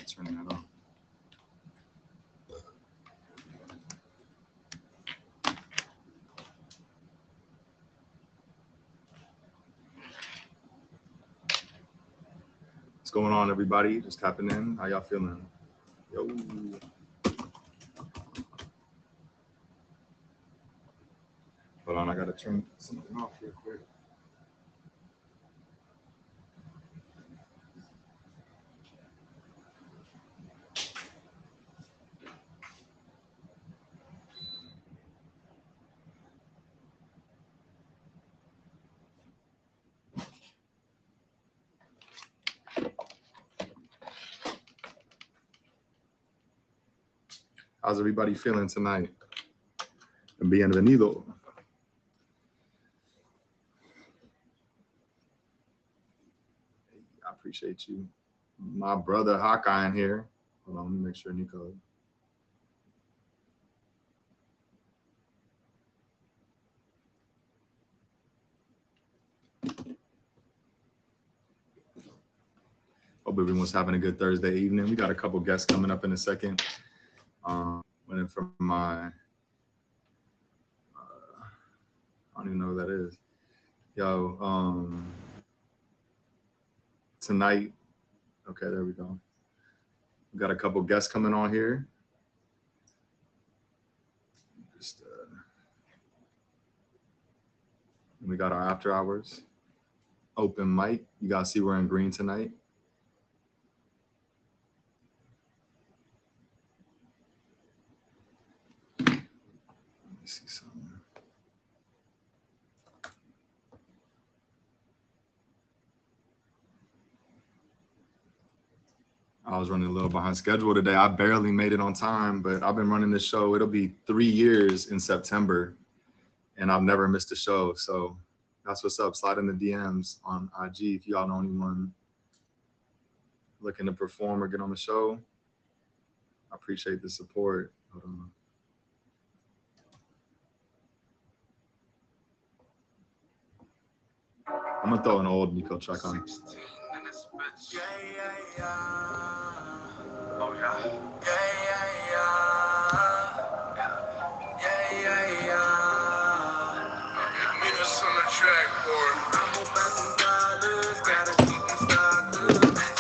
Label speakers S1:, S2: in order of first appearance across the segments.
S1: Turn that on. What's going on, everybody? Just tapping in. How y'all feeling? Yo. Hold on, I gotta turn something off real quick. How's everybody feeling tonight? Bienvenido. I appreciate you. My brother Hawkeye in here. Hold on, let me make sure Nico. Hope everyone's having a good Thursday evening. We got a couple guests coming up in a second. Went from my, I don't even know who that is. Yo, tonight, okay, there we go. We got a couple guests coming on here. Just, we got our after hours open mic. You guys see we're in green tonight. Let me see something. I was running a little behind schedule today. I barely made it on time, but I've been running this show. It'll be 3 years in September, and I've never missed a show. So that's what's up. Slide in the DMs on IG if y'all know anyone looking to perform or get on the show. I appreciate the support. Hold on. I'm gonna throw an old Nico track on.
S2: Yeah, yeah, yeah. Oh, yeah. Yeah, yeah, yeah. Yeah, yeah, yeah. Meet us on the track, boy. I'm about some dollars, gotta keep me stocked.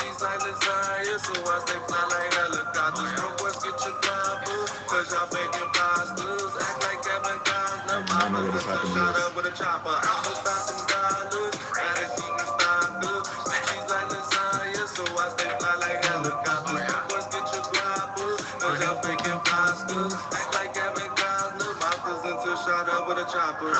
S2: She's like Desire, so I stay fly like helicopters. No boys get your gobble, cause y'all making pastas. Act like Kevin Costner.
S1: I know what is happening.
S2: Shut up with a chopper. I'm about some dollars, gotta keep me stocked. She's like Desire, so I stay fly like helicopters. No boys get your gobble, cause y'all making pastas. Act like Kevin Costner. My cousin to shut up with a chopper.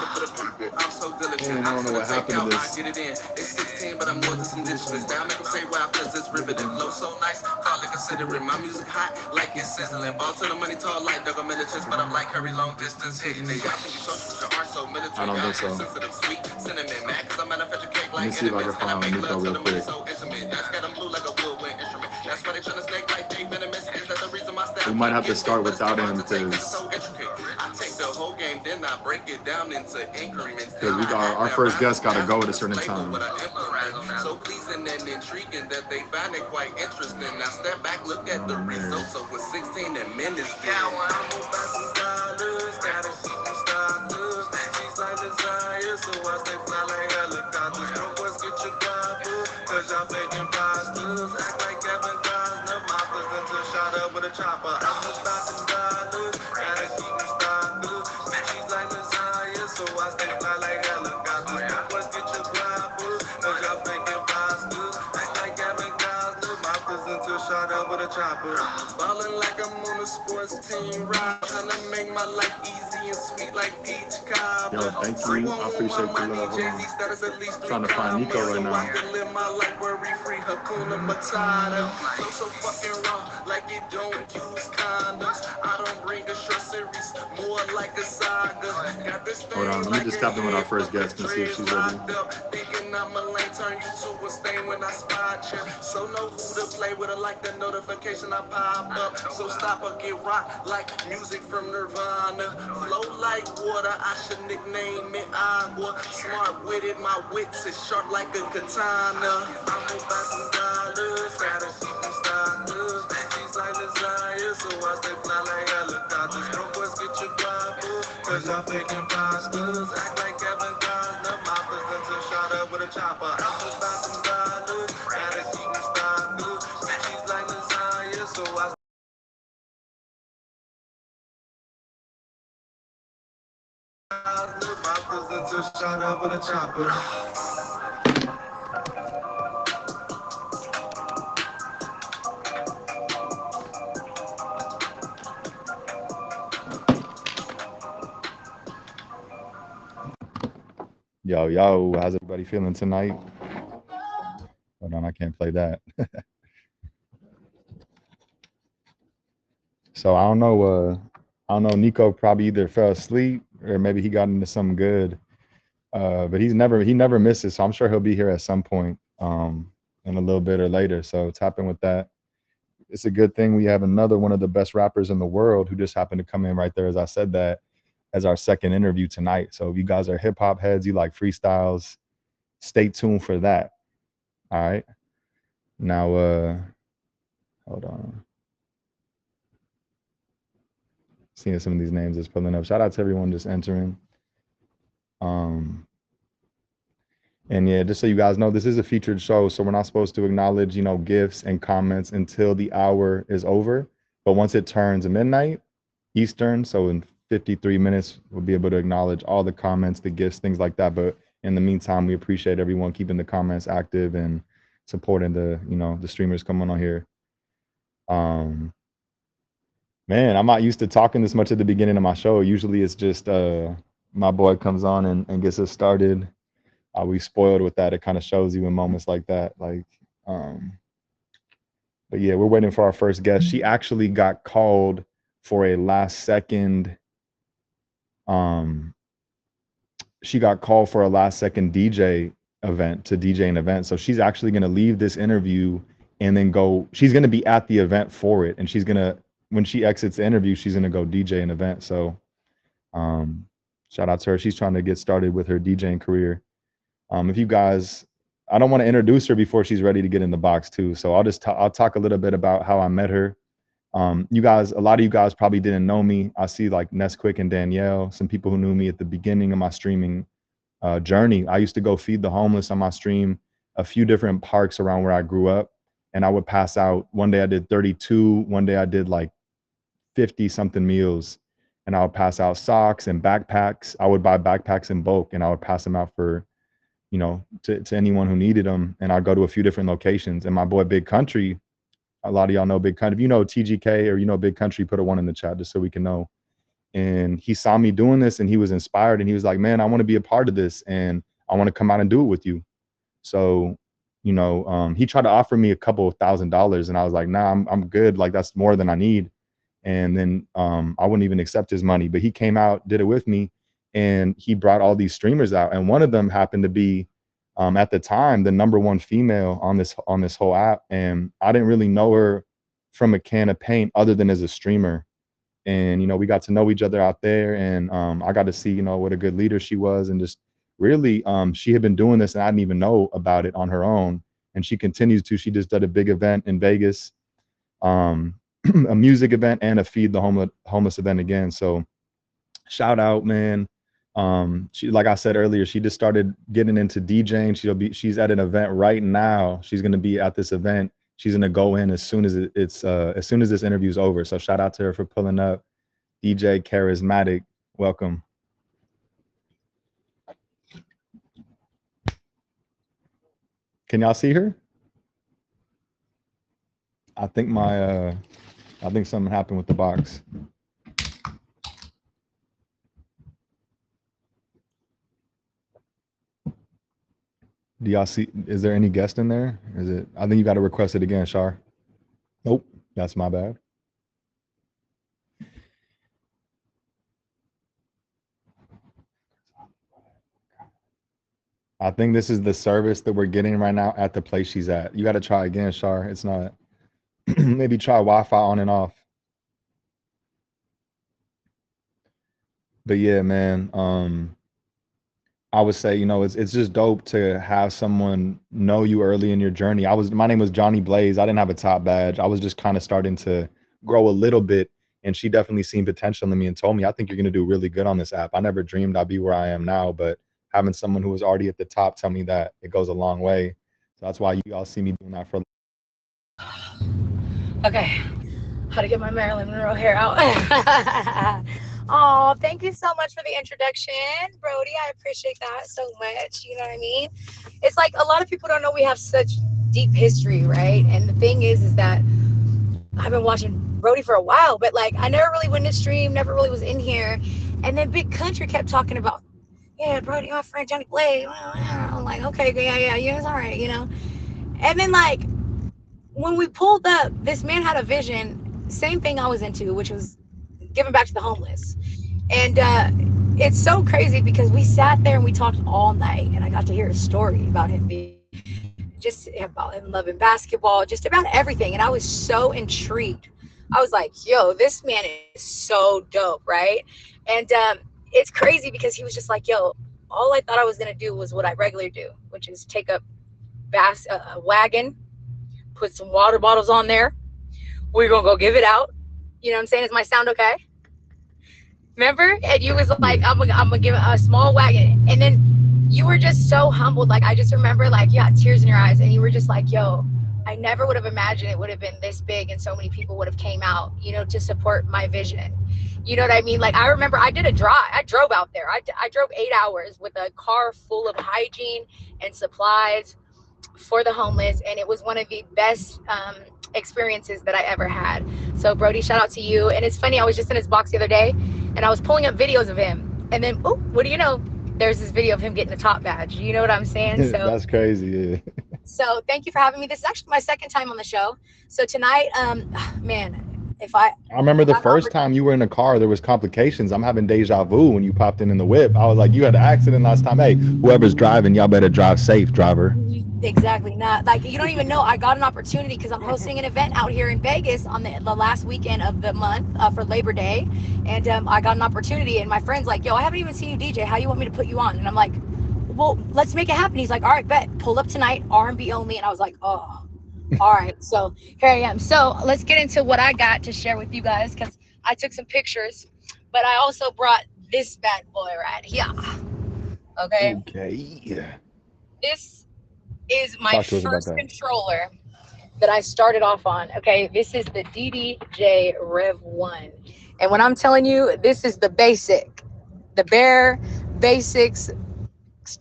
S2: I'm so diligent.
S1: I don't know what happened to this.
S2: I get it in. It's 16, but I'm more than some dishes. Now make them say wow, cause it's riveting. Flow so nice, call it considering. My music hot, like it's sizzling. Ball to the money, tall like Doug Militants, but I'm like Curry, long distance hitting it. Y'all think you social, you aren't so military.
S1: I don't think so.
S2: Sensitive, sweet, cinnamon, mad, cause I manufacture cake like
S1: Let me see if I can find Nico real quick.
S2: so intimate. That's got them blue like a woodwind instrument. That's why they tryna snake like they venomous. Is that the reason my style?
S1: We might have to start without him because
S2: so intricate. I take the whole game, then I break it down into increments.
S1: we got our first guest got to go at a certain time.
S2: So pleasing and intriguing that they find it quite interesting. Now step back, look at the results. So with 16 and minutes, yeah, well, I'm about some dollars, gotta keep me stocked. She's like Desire, so I stay fly like helicopters. No boys get your gobble, cause y'all making pastas. Act like Kevin Costner, my cousin to shot up with a chopper. I'm about some dollars, gotta keep me stocked. She's like Desire, so I stay fly like helicopters. No boys get your gobble, cause y'all making pastas. Act like Kevin Costner, my cousin to shot up with a chopper. Ballin' like I'm on a sports team, right? Tryna make my life easy and sweet like peach cobbler.
S1: Yo, thank you. I appreciate the love. Trying to find Nico right now.
S2: I can live my life worry-free, Hakuna Matata. Flow so fucking raw, like it don't use condoms. I don't bring a short series, more like a saga. Got this thing.
S1: Hold on, let me just tap in with our first guest and see if she's ready.
S2: Thinking I'm a lane, turn you to a stain when I spot you. So know who to play with, like the notification I pop up. So stop or get rocked like music from Nirvana. Flow like water, I should nickname it Agua. Smart with it, my wits is sharp like a katana. I'm about some dollars, gotta keep me stocked. so I stay fly like helicopters. Broke boys get your guap, cause y'all fake imposters. Act like Kevin Costner, my presenter shot up with a chopper. I'm about some dollars, gotta keep me stocked up. She's like lasagna, so I my presenter shot up with a chopper.
S1: Yo, how's everybody feeling tonight? Hold on, I can't play that. So I don't know. I don't know. Nico probably either fell asleep or maybe he got into something good. But he never misses. So I'm sure he'll be here at some point in a little bit or later. So tap in with that. It's a good thing we have another one of the best rappers in the world who just happened to come in right there as I said that as our second interview tonight. So if you guys are hip hop heads, you like freestyles, stay tuned for that. All right. Now hold on. Seeing some of these names is pulling up. Shout out to everyone just entering. And yeah, just so you guys know, this is a featured show, so we're not supposed to acknowledge, gifts and comments until the hour is over. But once it turns midnight Eastern, so in 53 minutes, we'll be able to acknowledge all the comments, the gifts, things like that. But in the meantime, we appreciate everyone keeping the comments active and supporting the streamers coming on here. Man, I'm not used to talking this much at the beginning of my show. Usually it's just my boy comes on and gets us started. We spoiled with that. It kind of shows you in moments like that. But yeah, we're waiting for our first guest. She actually got called for a last second. She got called for a last second DJ event to DJ an event. So she's actually going to leave this interview and then go. She's going to be at the event for it, and she's going to, when she exits the interview, she's going to go DJ an event. So shout out to her. She's trying to get started with her DJing career. If you guys, I don't want to introduce her before she's ready to get in the box too. So I'll talk a little bit about how I met her. You guys, a lot of you guys probably didn't know me. I see like Nec16 and Danielle, some people who knew me at the beginning of my streaming journey. I used to go feed the homeless on my stream, a few different parks around where I grew up. And I would pass out. One day I did 32. One day I did like 50 something meals. And I would pass out socks and backpacks. I would buy backpacks in bulk and I would pass them out for to anyone who needed them. And I'd go to a few different locations. And my boy Big Country, a lot of y'all know Big Country. If you know TGK or Big Country, put a 1 in the chat just so we can know. And he saw me doing this and he was inspired and he was like, man, I want to be a part of this and I want to come out and do it with you. So, he tried to offer me a couple of $1,000s and I was like, nah, I'm good. Like that's more than I need. And then I wouldn't even accept his money, but he came out, did it with me. And he brought all these streamers out, and one of them happened to be, at the time, the #1 female on this whole app. And I didn't really know her from a can of paint, other than as a streamer. And we got to know each other out there, and I got to see what a good leader she was, and just really she had been doing this, and I didn't even know about it on her own. And she continues to. She just did a big event in Vegas, a music event, and a feed the homeless event again. So shout out, man. She, like I said earlier, she just started getting into DJing. She's at an event right now. She's going to be at this event. She's going to go in as soon as as soon as this interview is over. So shout out to her for pulling up. DJ Charismatic, welcome. Can y'all see her? I think something happened with the box. Do y'all see, is there any guest in there? I think you got to request it again, Shar. Nope, that's my bad. I think this is the service that we're getting right now at the place she's at. You got to try again, Shar. It's not. Maybe try Wi-Fi on and off. But yeah, man. I would say, it's just dope to have someone know you early in your journey. My name was Johnny Blaze. I didn't have a top badge. I was just kind of starting to grow a little bit. And she definitely seen potential in me and told me, I think you're going to do really good on this app. I never dreamed I'd be where I am now, but having someone who was already at the top tell me that, it goes a long way. So that's why you all see me doing that for.
S3: Okay, how to get my Marilyn Monroe hair out. Oh, thank you so much for the introduction, Brody. I appreciate that so much. You know what I mean? It's like a lot of people don't know we have such deep history, right? And the thing is that I've been watching Brody for a while, but like I never really went to stream, never really was in here. And then Big Country kept talking about, yeah, Brody, my friend Johnny Blade. I'm like, okay, yeah, it's all right, you know. And then like when we pulled up, this man had a vision, same thing I was into, which was giving back to the homeless. And it's so crazy because we sat there and we talked all night, and I got to hear a story about him being just about him loving basketball, just about everything. And I was so intrigued. I was like, yo, this man is so dope, right? And it's crazy because he was just like, yo, all I thought I was going to do was what I regularly do, which is take a wagon, put some water bottles on there. We're going to go give it out. You know what I'm saying? Is my sound okay? Remember? And you was like, I'm gonna give a small wagon. And then you were just so humbled. Like, I just remember, like, you had tears in your eyes. And you were just like, yo, I never would have imagined it would have been this big and so many people would have came out, you know, to support my vision. You know what I mean? Like, I remember I did a drive. I drove out there. I drove 8 hours with a car full of hygiene and supplies for the homeless. And it was one of the best experiences that I ever had. So, Brody, shout out to you. And it's funny, I was just in his box the other day, and I was pulling up videos of him, and then, oh, what do you know? There's this video of him getting the top badge. You know what I'm saying? So
S1: That's crazy. Yeah.
S3: So thank you for having me. This is actually my second time on the show. So tonight, man, I
S1: remember the first time you were in a car, there was complications. I'm having deja vu when you popped in the whip. I was like, you had an accident last time. Hey, whoever's driving, y'all better drive safe, driver.
S3: Exactly. Not like, you don't even know. I got an opportunity because I'm hosting an event out here in Vegas on the last weekend of the month for Labor Day, and I got an opportunity. And my friend's like, "Yo, I haven't even seen you DJ. How you want me to put you on?" And I'm like, "Well, let's make it happen." He's like, "All right, bet. Pull up tonight, R&B only." And I was like, "Oh, all right." So here I am. So let's get into what I got to share with you guys, because I took some pictures, but I also brought this bad boy right here. Okay.
S1: Yeah.
S3: This is my first controller that I started off on. Okay, this is the DDJ Rev 1. And when I'm telling you, this is the bare basics,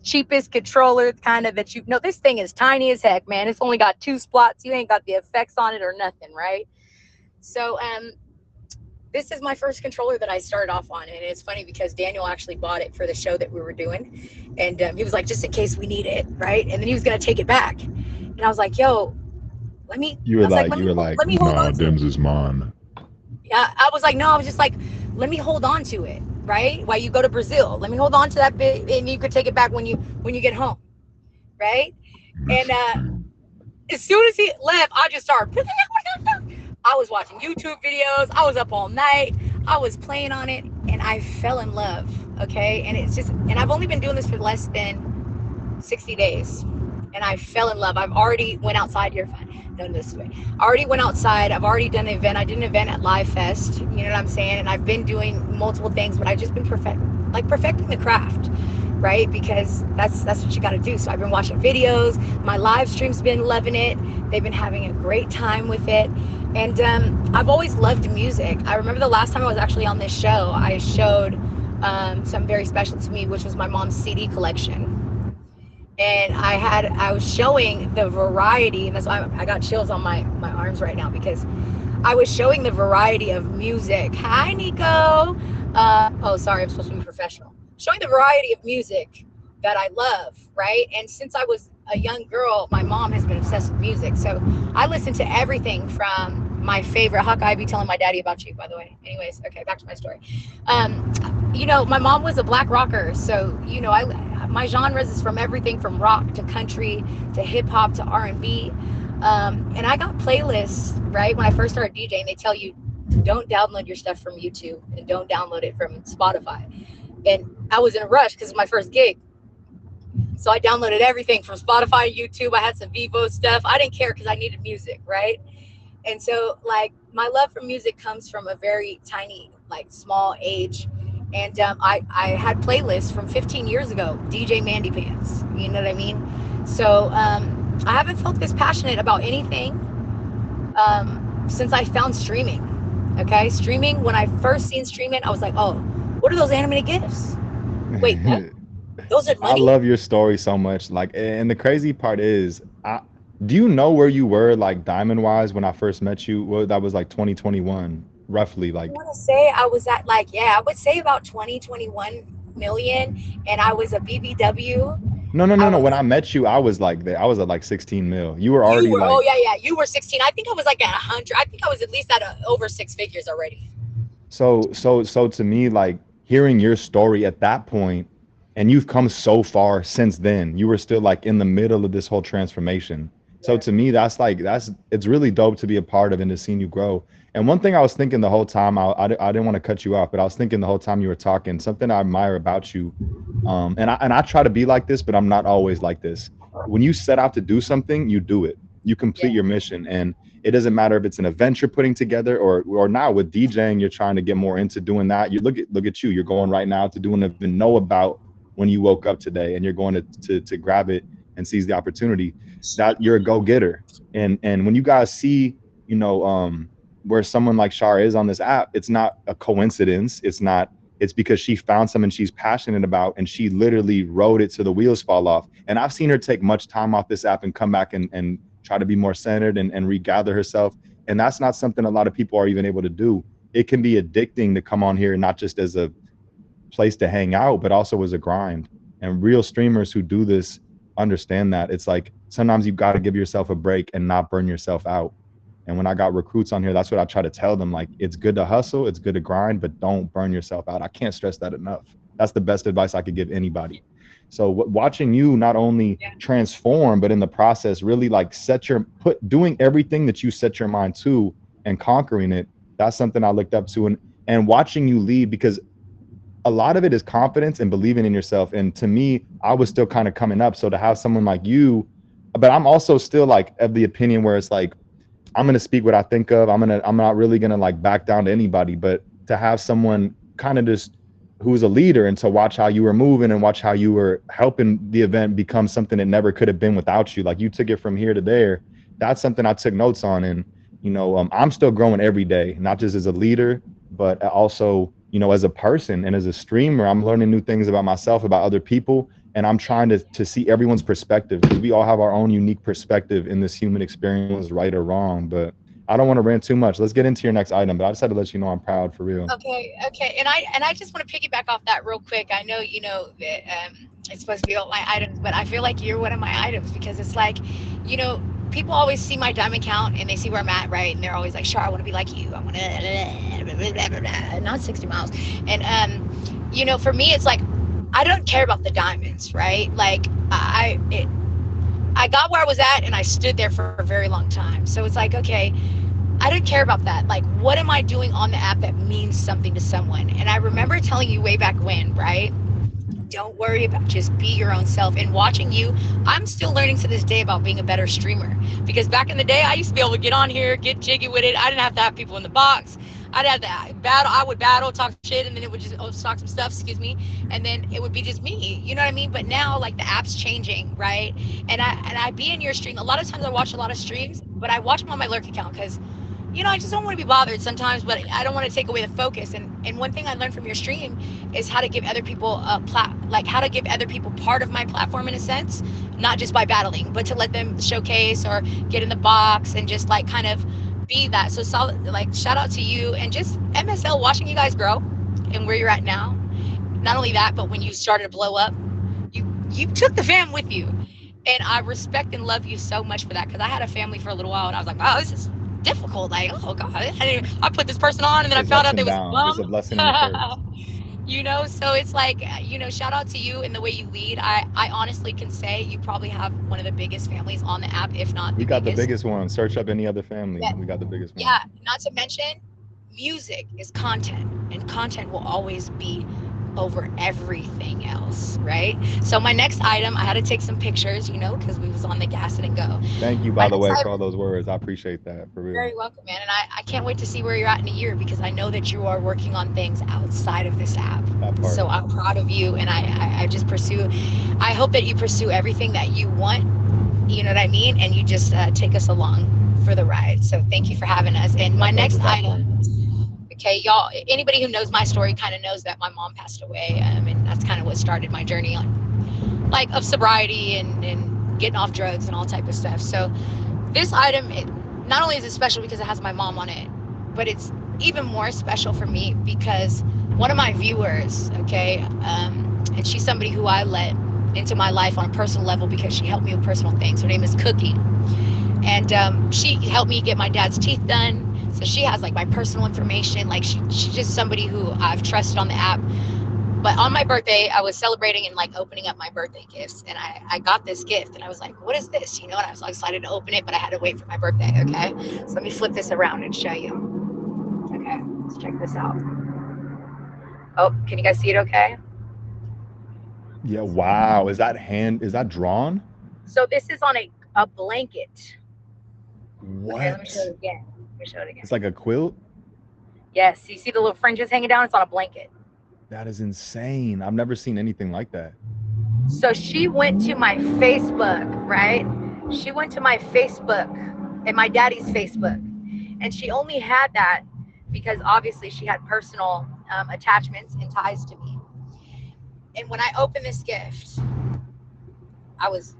S3: cheapest controller kind of that you know. This thing is tiny as heck, man. It's only got 2 spots. You ain't got the effects on it or nothing, right? So this is my first controller that I started off on, and it's funny because Daniel actually bought it for the show that we were doing, and he was like, just in case we need it, right? And then he was gonna take it back, and I was like, yo, let me.
S1: You were like, let me hold on to Dims is mine.
S3: Yeah, I was like, no, I was just like, let me hold on to it, right? While you go to Brazil, let me hold on to that bit, and you could take it back when you get home, right? And as soon as he left, I just started. I was watching YouTube videos. I was up all night. I was playing on it, and I fell in love. Okay, and it's just, and I've only been doing this for less than 60 days, and I fell in love. I've already went outside here. Done this way. I already went outside. I've already done an event. I did an event at Live Fest. You know what I'm saying? And I've been doing multiple things, but I've just been perfecting the craft, right? Because that's what you got to do. So I've been watching videos. My live stream's been loving it. They've been having a great time with it. And I've always loved music. I remember the last time I was actually on this show, I showed something very special to me, which was my mom's CD collection. And I was showing the variety, and that's why I got chills on my arms right now, because I was showing the variety of music. Hi, Nico. Oh, sorry, I'm supposed to be professional. Showing the variety of music that I love, right? And since I was a young girl, my mom has been obsessed with music. So I listen to everything from my favorite. Hawkeye, I be telling my daddy about you, by the way. Anyways, okay, back to my story. You know, my mom was a black rocker. So, you know, my genres is from everything from rock to country to hip hop to R&B. And I got playlists, right? When I first started DJing, they tell you, don't download your stuff from YouTube and don't download it from Spotify. And I was in a rush because it was my first gig. So I downloaded everything from Spotify, YouTube. I had some Vivo stuff. I didn't care because I needed music, right? And so like my love for music comes from a very tiny, like small age. And I had playlists from 15 years ago, DJ Mandy Pants. You know what I mean? So I haven't felt this passionate about anything since I found streaming. Okay, streaming. When I first seen streaming, I was like, oh, what are those animated gifs? Wait, what? Those are
S1: I
S3: money?
S1: love your story so much. Like, and the crazy part is, do you know where you were like diamond wise when I first met you? Well, that was like 2021, roughly.
S3: I
S1: Like,
S3: want to say I was at like, yeah, I would say about 20, 21 million, and I was a BBW.
S1: no, no,
S3: I
S1: no, no. When
S3: was,
S1: I met you, I was like there. I was at like 16 mil. You were
S3: you
S1: already
S3: were, oh
S1: like,
S3: yeah, yeah, you were 16. I think I was like at 100. I think I was at least at over six figures already.
S1: so to me, like hearing your story at that point, and you've come so far since then. You were still like in the middle of this whole transformation. So
S3: Yeah.
S1: to me, that's it's really dope to be a part of and to see you grow. And one thing I was thinking the whole time, I didn't want to cut you off, but I was thinking the whole time you were talking, something I admire about you, and I try to be like this, but I'm not always like this. When you set out to do something, you do it. You complete
S3: Yeah.
S1: your mission, and it doesn't matter if it's an event you're putting together or now with DJing, you're trying to get more into doing that. You look at you. You're going right now to doing even know about when you woke up today, and you're going to grab it and seize the opportunity. That you're a go getter, and when you guys see, you know, where someone like Shar is on this app, it's not a coincidence. It's not. It's because she found something she's passionate about, and she literally rode it to the wheels fall off. And I've seen her take much time off this app and come back and try to be more centered and regather herself. And that's not something a lot of people are even able to do. It can be addicting to come on here, not just as a place to hang out, but also as a grind. And real streamers who do this understand that it's like sometimes you got to give yourself a break and not burn yourself out. And when I got recruits on here, that's what I try to tell them. Like, it's good to hustle, it's good to grind, but don't burn yourself out. I can't stress that enough. That's the best advice I could give anybody. So watching you not only
S3: Yeah.
S1: transform, but in the process, really like doing everything that you set your mind to and conquering it. That's something I looked up to, and watching you lead, because a lot of it is confidence and believing in yourself. And to me, I was still kind of coming up. So to have someone like you, but I'm also still like of the opinion where it's like, I'm gonna speak what I think of. I'm not really gonna like back down to anybody. But to have someone kind of just who's a leader, and to watch how you were moving and watch how you were helping the event become something that never could have been without you. Like, you took it from here to there. That's something I took notes on. And I'm still growing every day, not just as a leader, but also, as a person and as a streamer. I'm learning new things about myself, about other people, and I'm trying to see everyone's perspective, because we all have our own unique perspective in this human experience, right or wrong. But I don't want to rant too much. Let's get into your next item, but I just had to let you know I'm proud, for real.
S3: Okay, okay, and I just want to piggyback off that real quick. I know that it's supposed to be all my items, but I feel like you're one of my items, because it's like, people always see my diamond count and they see where I'm at, right? And they're always like, "Sure, I want to be like you. I want to not 60 miles." And for me, it's like I don't care about the diamonds, right? Like I got where I was at and I stood there for a very long time. So it's like, okay, I don't care about that. Like, what am I doing on the app that means something to someone? And I remember telling you way back when, right? Don't worry about, just be your own self. And watching you, I'm still learning to this day about being a better streamer. Because back in the day, I used to be able to get on here, get jiggy with it. I didn't have to have people in the box. I'd have to battle. I would battle, talk shit, and then it would just talk some stuff, excuse me, and then it would be just me. You know what I mean? But now, like, the app's changing, right? And I be in your stream. A lot of times I watch a lot of streams, but I watch them on my lurk account, because I just don't want to be bothered sometimes, but I don't want to take away the focus. And one thing I learned from your stream is how to give other people how to give other people part of my platform, in a sense, not just by battling, but to let them showcase or get in the box and just like kind of be that. So solid, like, shout out to you, and just MSL, watching you guys grow and where you're at now. Not only that, but when you started to blow up, you took the fam with you. And I respect and love you so much for that, because I had a family for a little while and I was like, wow, this is difficult. Like, oh God, I put this person on and then I found out they was bum.
S1: It's a blessing and a curse.
S3: So it's like, shout out to you and the way you lead. I honestly can say you probably have one of the biggest families on the app, if not the biggest.
S1: We got the biggest one. Search up any other family.
S3: Yeah.
S1: We got the biggest one.
S3: Yeah, not to mention, music is content, and content will always be over everything else, right? So my next item, I had to take some pictures, you know, because we was on the gas it and go.
S1: Thank you,
S3: My
S1: by the
S3: next
S1: way, for
S3: item,
S1: all those words. I appreciate that, for
S3: you're
S1: real.
S3: very welcome, man. And I can't wait to see where you're at in a year, because I know that you are working on things outside of this app.
S1: That part.
S3: So I'm proud of you, and I just pursue. I hope that you pursue everything that you want. You know what I mean? And you just take us along for the ride. So thank you for having us. And my
S1: My
S3: next
S1: pleasure, doctor.
S3: item. Okay, y'all. Anybody who knows my story kind of knows that my mom passed away, and that's kind of what started my journey on, like, of sobriety and getting off drugs and all type of stuff. So this item, not only is it special because it has my mom on it, but it's even more special for me because one of my viewers, okay, and she's somebody who I let into my life on a personal level because she helped me with personal things. Her name is Cookie, and she helped me get my dad's teeth done. So she has like my personal information. Like she's just somebody who I've trusted on the app. But on my birthday, I was celebrating and like opening up my birthday gifts, and I got this gift, and I was like, "What is this?" You know, and I was so excited to open it, but I had to wait for my birthday. Okay, so let me flip this around and show you. Okay, let's check this out. Oh, can you guys see it? Okay.
S1: Yeah, wow. Is that drawn?
S3: So this is on a blanket. Okay, let me show
S1: What?
S3: it again. Let me show it again.
S1: It's like a quilt?
S3: Yes, you see the little fringes hanging down? It's on a blanket.
S1: That is insane. I've never seen anything like that.
S3: So she went to my Facebook, right? She went to my Facebook and my daddy's Facebook, and she only had that because obviously she had personal attachments and ties to me. And when I opened this gift, I was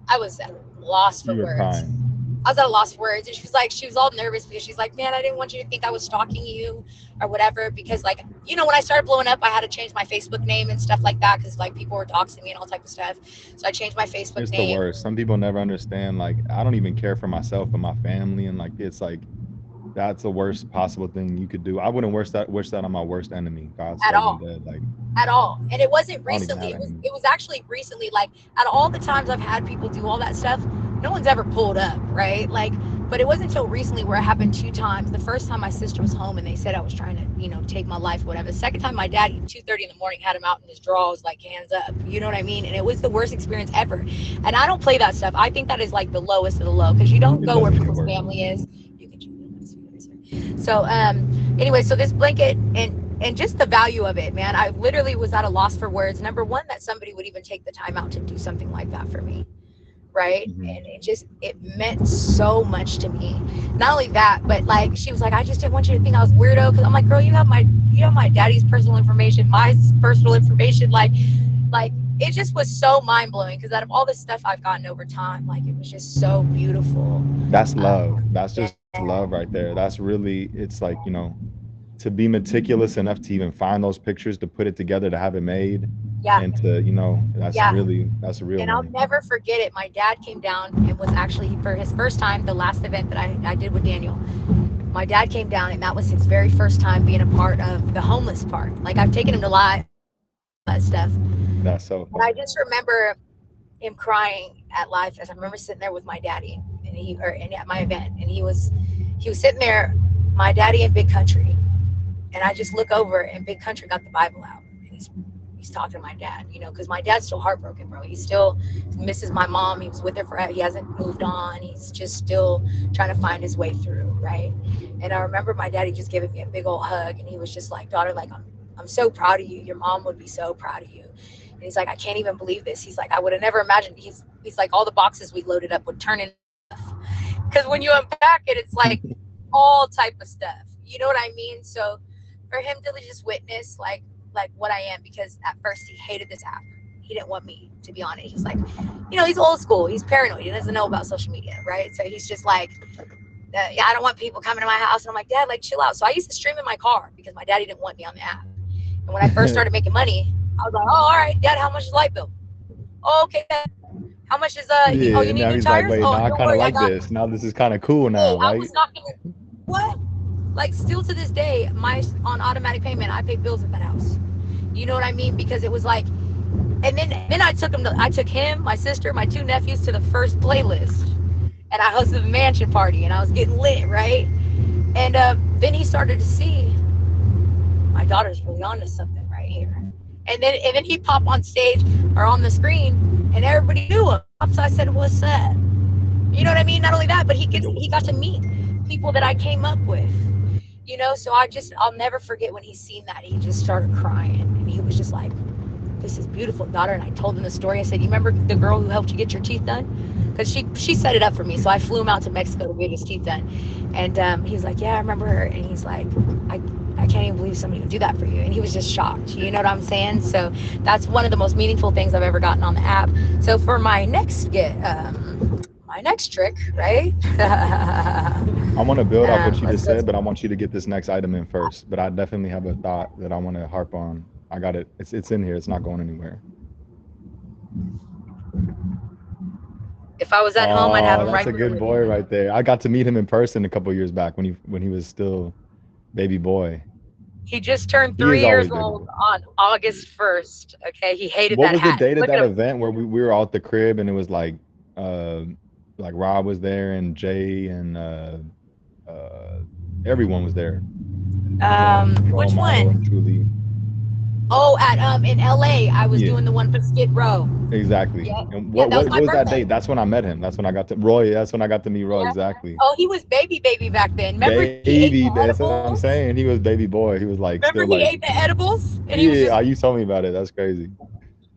S3: at a loss for
S1: You were
S3: words.
S1: crying.
S3: I was at a loss for words, and she was all nervous because she's like, "Man, I didn't want you to think I was stalking you or whatever." Because, like, you know, when I started blowing up, I had to change my Facebook name and stuff like that because like people were doxing me and all type of stuff. So I changed my Facebook
S1: It's the
S3: name.
S1: worst. Some people never understand. Like, I don't even care for myself and my family, and like it's like that's the worst possible thing you could do. I wouldn't wish that on my worst enemy. God
S3: At
S1: save
S3: all.
S1: me dead. Like,
S3: At all. And it wasn't
S1: I don't even
S3: recently.
S1: have enemies.
S3: It was actually recently. Like, out of all the times I've had people do all that stuff, no one's ever pulled up, right? Like, but it wasn't until recently where it happened 2 times. The first time my sister was home and they said I was trying to, you know, take my life, whatever. The second time my dad at 2:30 in the morning had him out in his drawers, like hands up. You know what I mean? And it was the worst experience ever. And I don't play that stuff. I think that is like the lowest of the low, because you don't
S1: It
S3: go where
S1: doesn't get
S3: people's
S1: worse.
S3: family is. You can. So anyway, so this blanket and just the value of it, man, I literally was at a loss for words. Number one, that somebody would even take the time out to do something like that for me, right?
S1: Mhm.
S3: And it meant so much to me. Not only that, but like she was like, "I just didn't want you to think I was weirdo," because I'm like, "Girl, you have my daddy's personal information, my personal information." Like it just was so mind-blowing, because out of all the stuff I've gotten over time, like it was just so beautiful.
S1: That's love. That's just
S3: Yeah.
S1: love right there. That's really, it's like, to be meticulous enough to even find those pictures, to put it together, to have it made,
S3: Yeah.
S1: and to, that's
S3: Yeah.
S1: that's a real
S3: And I'll
S1: one.
S3: never forget it. My dad came down and was actually, for his first time, the last event that I did with Daniel. My dad came down, and that was his very first time being a part of the homeless part. Like, I've taken him to live, that stuff.
S1: That's so
S3: And I
S1: fun.
S3: just remember him crying at Live Fest. I remember sitting there with my daddy, and at my event, and he was sitting there, my daddy in Big Country, and I just look over, and Big Country got the Bible out, and he's talking to my dad, because my dad's still heartbroken, bro. He still misses my mom. He was with her forever. He hasn't moved on. He's just still trying to find his way through, right? And I remember my daddy just giving me a big old hug, and he was just like, "Daughter, like, I'm so proud of you. Your mom would be so proud of you." And he's like, "I can't even believe this." He's like, "I would have never imagined." He's like, all the boxes we loaded up would turn into stuff. Because when you unpack it, it's like all type of stuff. You know what I mean? So for him to just witness like what I am, because at first he hated this app. He didn't want me to be on it. He's like, he's old school. He's paranoid. He doesn't know about social media, right? So he's just like, yeah, I don't want people coming to my house. And I'm like, "Dad, like, chill out." So I used to stream in my car because my daddy didn't want me on the app. And when I first started making money, I was like, "Oh, all right, Dad, how much is light bill? Oh, okay. How much is
S1: Yeah,
S3: you
S1: and
S3: need
S1: now
S3: new
S1: he's like,
S3: tires?
S1: wait,
S3: Oh,
S1: now I
S3: don't
S1: kind of
S3: worry, I
S1: like
S3: got
S1: this. Now this is kind of cool now,
S3: I
S1: right?
S3: was not gonna what? Like, still to this day, on automatic payment, I pay bills at that house. You know what I mean? Because it was like, and then I took him, my sister, my 2 nephews to the first playlist, and I hosted a mansion party, and I was getting lit, right? And then he started to see my daughter's really onto something right here. And then he popped on stage or on the screen, and everybody knew him. So I said, "What's up?" You know what I mean? Not only that, but he got to meet people that I came up with. So I'll never forget when he seen that. He just started crying, and he was just like, "This is beautiful, daughter." And I told him the story. I said, "You remember the girl who helped you get your teeth done?" Because she set it up for me. So I flew him out to Mexico to get his teeth done. And he was like, "Yeah, I remember her." And he's like, I can't even believe somebody would do that for you. And he was just shocked. You know what I'm saying? So that's one of the most meaningful things I've ever gotten on the app. So for my next trick, right?
S1: I want to build off what you
S3: let's
S1: just
S3: go.
S1: said, but I want you to get this next item in first. But I definitely have a thought that I want to harp on. I got it. It's in here. It's not going anywhere.
S3: If I was at home, I'd have
S1: Oh,
S3: him
S1: that's
S3: right
S1: a
S3: here
S1: good
S3: with
S1: boy
S3: me.
S1: right there. I got to meet him in person a couple years back when he was still baby boy.
S3: He just turned
S1: He is
S3: 3 years
S1: always baby boy.
S3: old on August 1st. Okay, he hated
S1: What
S3: that
S1: was the
S3: hat.
S1: date at
S3: Look at
S1: that
S3: him.
S1: event where we were all at the crib and it was uh like Rob was there and Jay and uh everyone was there. Role
S3: Which
S1: model and
S3: one?
S1: truly.
S3: Oh, at in LA, I was
S1: Yeah,
S3: doing the one for Skid Row.
S1: exactly.
S3: Yeah,
S1: And
S3: yeah,
S1: what
S3: that was
S1: what
S3: my
S1: what was that
S3: birthday.
S1: date? That's when I met him. That's when I got to Roy. That's when I got to meet Roy.
S3: Yeah.
S1: Exactly.
S3: Oh, he was baby back then. Remember he ate
S1: Baby,
S3: the
S1: that's what I'm
S3: edibles?
S1: saying. He was baby boy. He was like still
S3: Remember
S1: like
S3: he ate the edibles, and he was
S1: yeah,
S3: just
S1: you told me about it. That's crazy.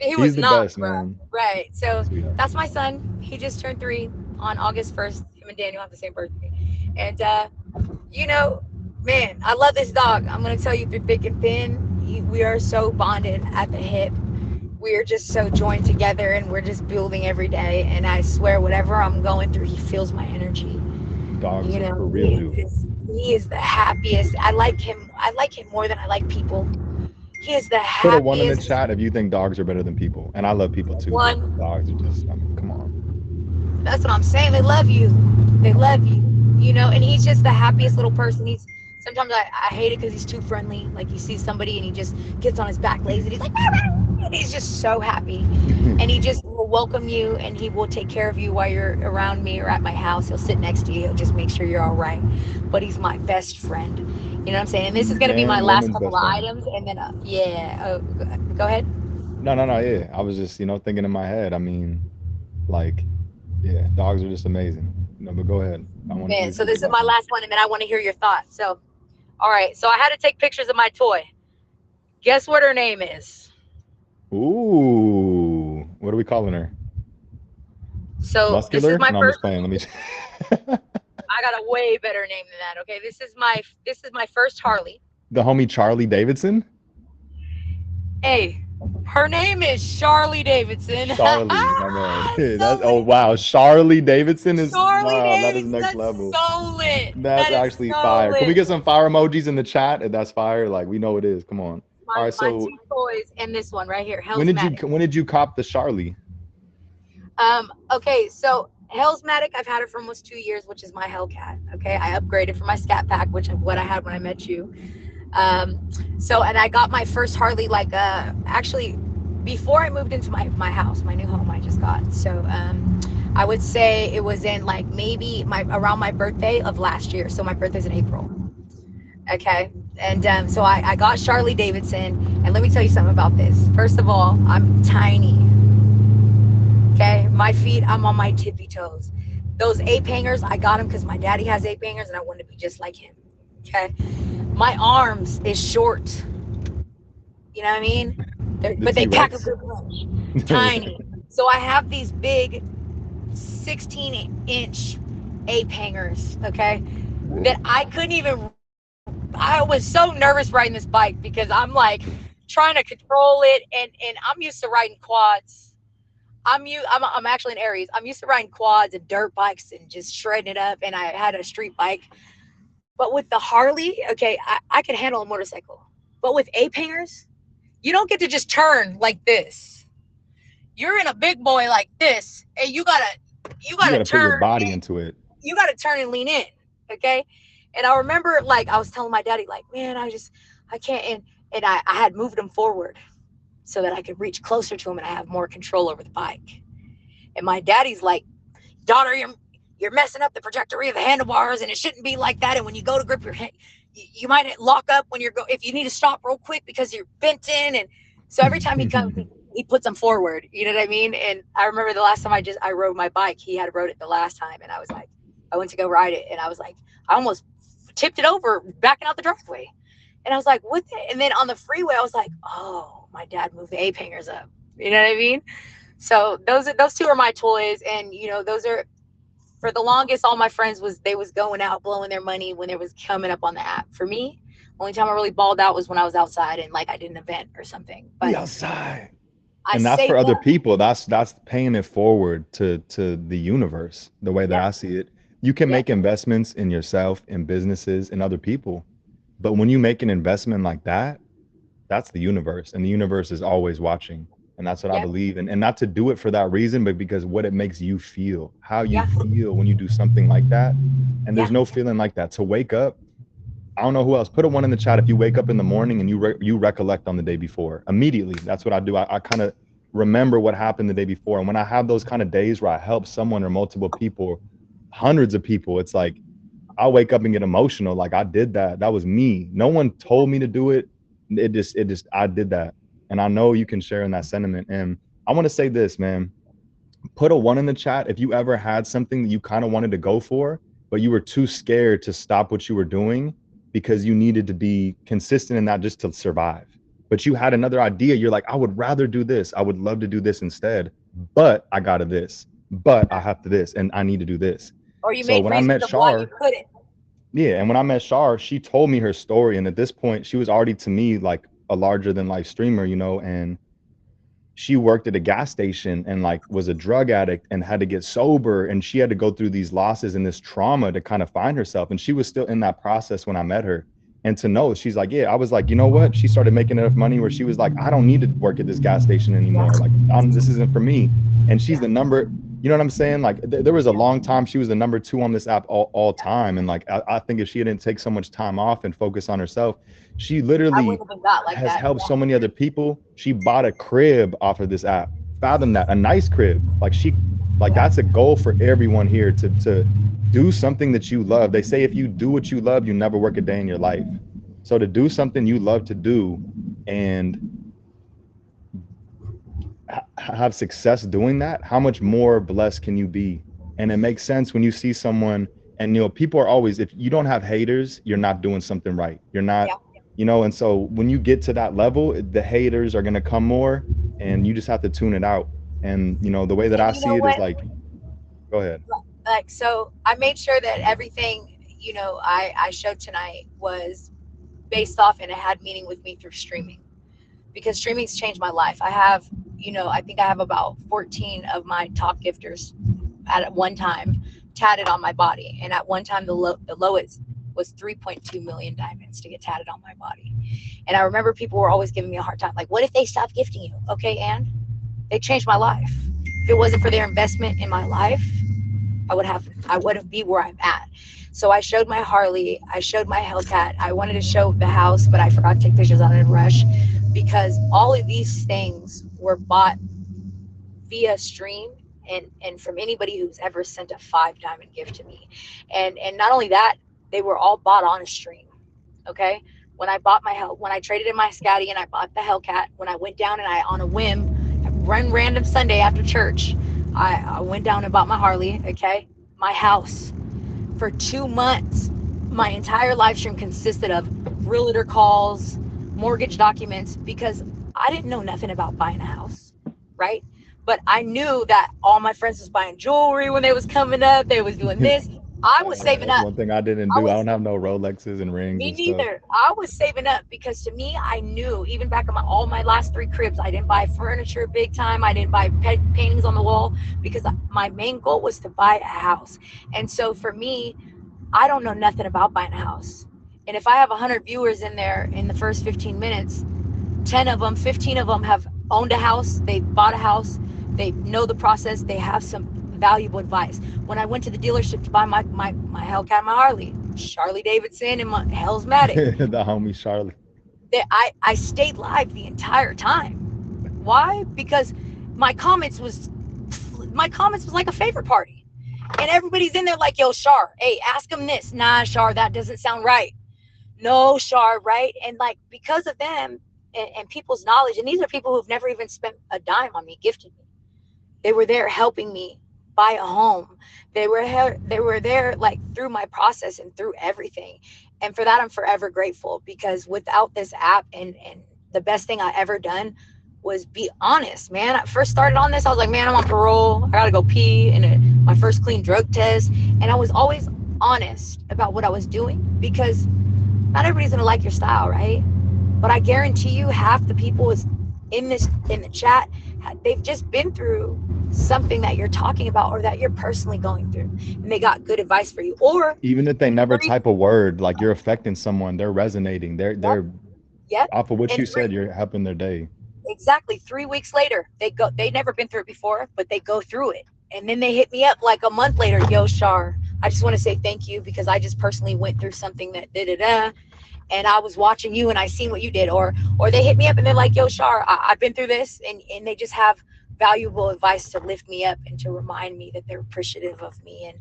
S3: he
S1: He's
S3: was
S1: the
S3: knocked,
S1: best,
S3: bro.
S1: man.
S3: Right. So
S1: Sweetheart.
S3: that's my son. He just turned 3 on August 1st. Him and Daniel have the same birthday, and you know, man, I love this dog. I'm gonna tell you, through thick and thin, we are so bonded at the hip. We're just so joined together, and we're just building every day. And I swear, whatever I'm going through, he feels my energy.
S1: Dogs
S3: You
S1: for
S3: know,
S1: real do.
S3: he is the happiest. I like him. I like him more than I like people. He is the
S1: Put a one in the
S3: happiest
S1: chat if you think dogs are better than people. And I love people too, but
S3: one.
S1: dogs are just, I mean, come on.
S3: That's what I'm saying. They love you. They love you. And he's just the happiest little person. Sometimes I hate it because he's too friendly. Like you see somebody and he just gets on his back lazy. He's like, and he's just so happy. And he just will welcome you, and he will take care of you while you're around me or at my house. He'll sit next to you. He'll just make sure you're all right. But he's my best friend. You know what I'm saying? And this is going to be my
S1: And
S3: last
S1: women's
S3: couple
S1: best
S3: of
S1: friend.
S3: items. And then, yeah. Oh, go ahead.
S1: No, no, no, yeah. I was just, thinking in my head. I mean, like, yeah, dogs are just amazing. No, but go ahead. I want to hear
S3: Man,
S1: what
S3: so
S1: you think
S3: this is
S1: about
S3: my
S1: them.
S3: last one, and then I want to hear your thoughts. So, all right. So I had to take pictures of my toy. Guess what her name is?
S1: Ooh, what are we calling her?
S3: So this is
S1: Muscular?
S3: my
S1: No, I'm
S3: first.
S1: just playing. Let me.
S3: I got a way better name than that. Okay, this is my first Harley.
S1: The homie Charlie Davidson?
S3: Hey, her name is Charlie Davidson.
S1: Charlie, my man. That's
S3: So
S1: oh
S3: lit.
S1: wow. Charlie Davidson is
S3: Charlie
S1: wow, that is
S3: Davidson.
S1: next
S3: That's
S1: level.
S3: so lit.
S1: That's
S3: That is
S1: actually
S3: so
S1: fire. Can we
S3: lit.
S1: get some fire emojis in the chat? If that's fire, like we know it is. Come on. All right.
S3: My
S1: So
S3: two toys and this one right here, Hellsmatic.
S1: when did you cop the Charlie?
S3: Okay, so Hellsmatic, I've had it for almost 2 years, which is my Hellcat. Okay, I upgraded from my Scat Pack, which is what I had when I met you. And I got my first Harley actually before I moved into my house, my new home I just got. So I would say it was in like maybe around my birthday of last year. So my birthday's in April. Okay. And so I got Charlie Davidson, and let me tell you something about this. First of all, I'm tiny. Okay, my feet, I'm on my tippy toes. Those ape hangers, I got them because my daddy has ape hangers, and I wanted to be just like him. Okay, my arms is short. You know what I mean?
S1: The
S3: But they pack a
S1: T-Rex?
S3: good punch. Tiny. So I have these big 16-inch ape hangers. Okay, that I couldn't even. I was so nervous riding this bike because I'm like trying to control it, and I'm used to riding quads. I'm actually an Aries. I'm used to riding quads and dirt bikes and just shredding it up. And I had a street bike, but with the Harley, okay, I could handle a motorcycle. But with ape hangers, you don't get to just turn like this. You're in a big boy like this, and you
S1: You
S3: gotta
S1: gotta put your
S3: turn.
S1: body into it.
S3: You gotta turn and lean in, okay. And I remember, like, I was telling my daddy, like, man, I can't. And I had moved him forward so that I could reach closer to him and I have more control over the bike. And my daddy's like, daughter, you're messing up the trajectory of the handlebars, and it shouldn't be like that. And when you go to grip your hand, you might lock up when if you need to stop real quick because you're bent in. And So every time he comes, he puts them forward. You know what I mean? And I remember the last time I rode my bike, he had rode it the last time, and I was like, I went to go ride it, and I was like, I almost tipped it over backing out the driveway. And I was like, what the? And then on the freeway, I was like, oh, my dad moved the ape hangers up. You know what I mean? So those two are my toys. And, you know, those are, for the longest, all my friends they was going out blowing their money when it was coming up on the app. For me, only time I really balled out was when I was outside and like I did an event or something. But
S1: Be outside.
S3: I
S1: And that's for
S3: saved
S1: other
S3: up.
S1: people. That's paying it forward to the universe, the way that
S3: Yeah.
S1: I see it. You can
S3: Yeah.
S1: make investments in yourself, in businesses, in other people. But when you make an investment like that, that's the universe. And the universe is always watching. And that's what I
S3: Yeah.
S1: believe. And not to do it for that reason, but because what it makes you feel, how you
S3: Yeah.
S1: feel when you do something like that. And
S3: Yeah.
S1: there's no feeling like that. To wake up, I don't know who else. Put a 1 in the chat if you wake up in the morning and you recollect on the day before. Immediately, that's what I do. I kind of remember what happened the day before. And when I have those kind of days where I help someone or multiple people, hundreds of people, it's like I wake up and get emotional. Like I did that. That was me. No one told me to do it. It just I did that. And I know you can share in that sentiment. And I want to say this, man. Put a 1 in the chat if you ever had something that you kind of wanted to go for, but you were too scared to stop what you were doing because you needed to be consistent in that just to survive. But you had another idea. You're like, I would rather do this. I would love to do this instead, but I got to this, but I have to this, and I need to do this.
S3: Or you
S1: So
S3: made
S1: when I
S3: reasons
S1: met
S3: of why you
S1: Shar,
S3: couldn't.
S1: yeah, and when I met Shar, she told me her story. And at this point, she was already to me like a larger than life streamer, you know, and she worked at a gas station and like was a drug addict and had to get sober, and she had to go through these losses and this trauma to kind of find herself, and she was still in that process when I met her. And to know, she's like, yeah, I was like, you know what, she started making enough money where she was like, I don't need to work at this gas station anymore, like this isn't for me. And she's the number, you know what I'm saying, like there was a long time she was the number 2 on this app all time. And like I think if she didn't take so much time off and focus on herself, she
S3: I
S1: literally
S3: wouldn't have been got like
S1: has
S3: that.
S1: helped so many other people. She bought a crib off of this app. Fathom that, a nice crib. Like that's a goal for everyone here to do something that you love. They say if you do what you love, you never work a day in your life. So to do something you love to do and have success doing that, how much more blessed can you be? And it makes sense when you see someone, and you know, people are always, if you don't have haters, you're not doing something right. You're not, you know. And so when you get to that level, the haters are going to come more, and you just have to tune it out. And you know, the way that
S3: And
S1: I
S3: you
S1: see
S3: know
S1: it is
S3: what?
S1: like, go ahead.
S3: Like, so I made sure that everything, you know, I showed tonight was based off and it had meaning with me through streaming, because streaming's changed my life. I have, you know, I think I have about 14 of my top gifters at one time tatted on my body. And at one time, the lowest was 3.2 million diamonds to get tatted on my body. And I remember people were always giving me a hard time. Like, what if they stop gifting you? Okay, and they changed my life. If it wasn't for their investment in my life, I wouldn't be where I'm at. So I showed my Harley, I showed my Hellcat. I wanted to show the house, but I forgot to take pictures on it in a rush, because all of these things were bought via stream, and from anybody who's ever sent a 5 diamond gift to me. And not only that, they were all bought on a stream. Okay. When I bought when I traded in my Scotty and I bought the Hellcat, when I went down and I, on a whim, one random Sunday after church, I went down and bought my Harley. Okay. My house for 2 months, my entire live stream consisted of realtor calls, mortgage documents, because I didn't know nothing about buying a house, right? But I knew that all my friends was buying jewelry when they was coming up. They was doing this. I was saving
S1: That's
S3: up.
S1: one thing I didn't do. I don't have no Rolexes and rings
S3: Me
S1: and stuff.
S3: neither. I was saving up, because to me, I knew, even back in all my last 3 cribs, I didn't buy furniture big time. I didn't buy paintings on the wall, because my main goal was to buy a house. And so for me, I don't know nothing about buying a house. And if I have 100 viewers in there in the first 15 minutes, 10 of them, 15 of them have owned a house, they bought a house, they know the process, they have some valuable advice. When I went to the dealership to buy my Hellcat, my Harley, Harley Davidson and my Hellsmatic,
S1: The homie Charlie.
S3: I stayed live the entire time. Why? Because my comments was like a favorite party. And everybody's in there like, yo, Char, hey, ask him this. Nah, Char, that doesn't sound right. No, Char, right? And like, because of them, and people's knowledge. And these are people who've never even spent a dime on me, gifted me. They were there helping me buy a home. They were there like through my process and through everything. And for that, I'm forever grateful, because without this app, and the best thing I ever done was be honest, man. I first started on this, I was like, man, I'm on parole. I gotta go pee, and my first clean drug test. And I was always honest about what I was doing, because not everybody's gonna like your style, right? But I guarantee you, half the people is in the chat, they've just been through something that you're talking about, or that you're personally going through, and they got good advice for you. Or
S1: even if they never type a word, like you're affecting someone, they're resonating. They're
S3: yep.
S1: off of what
S3: And
S1: you said, you're helping their day.
S3: exactly 3 weeks later, they never been through it before, but they go through it. And then they hit me up like a month later, yo, Shar, I just want to say thank you, because I just personally went through something that and I was watching you and I seen what you did. Or they hit me up and they're like, yo, Shar, I've been through this, and they just have valuable advice to lift me up and to remind me that they're appreciative of me. And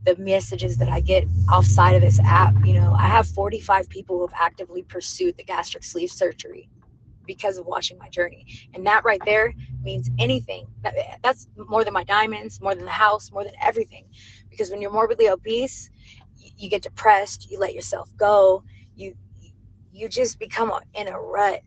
S3: the messages that I get outside of this app, I have 45 people who have actively pursued the gastric sleeve surgery because of watching my journey. And that right there means anything. That's more than my diamonds, more than the house, more than everything. Because when you're morbidly obese, you get depressed, you let yourself go, you just become in a rut.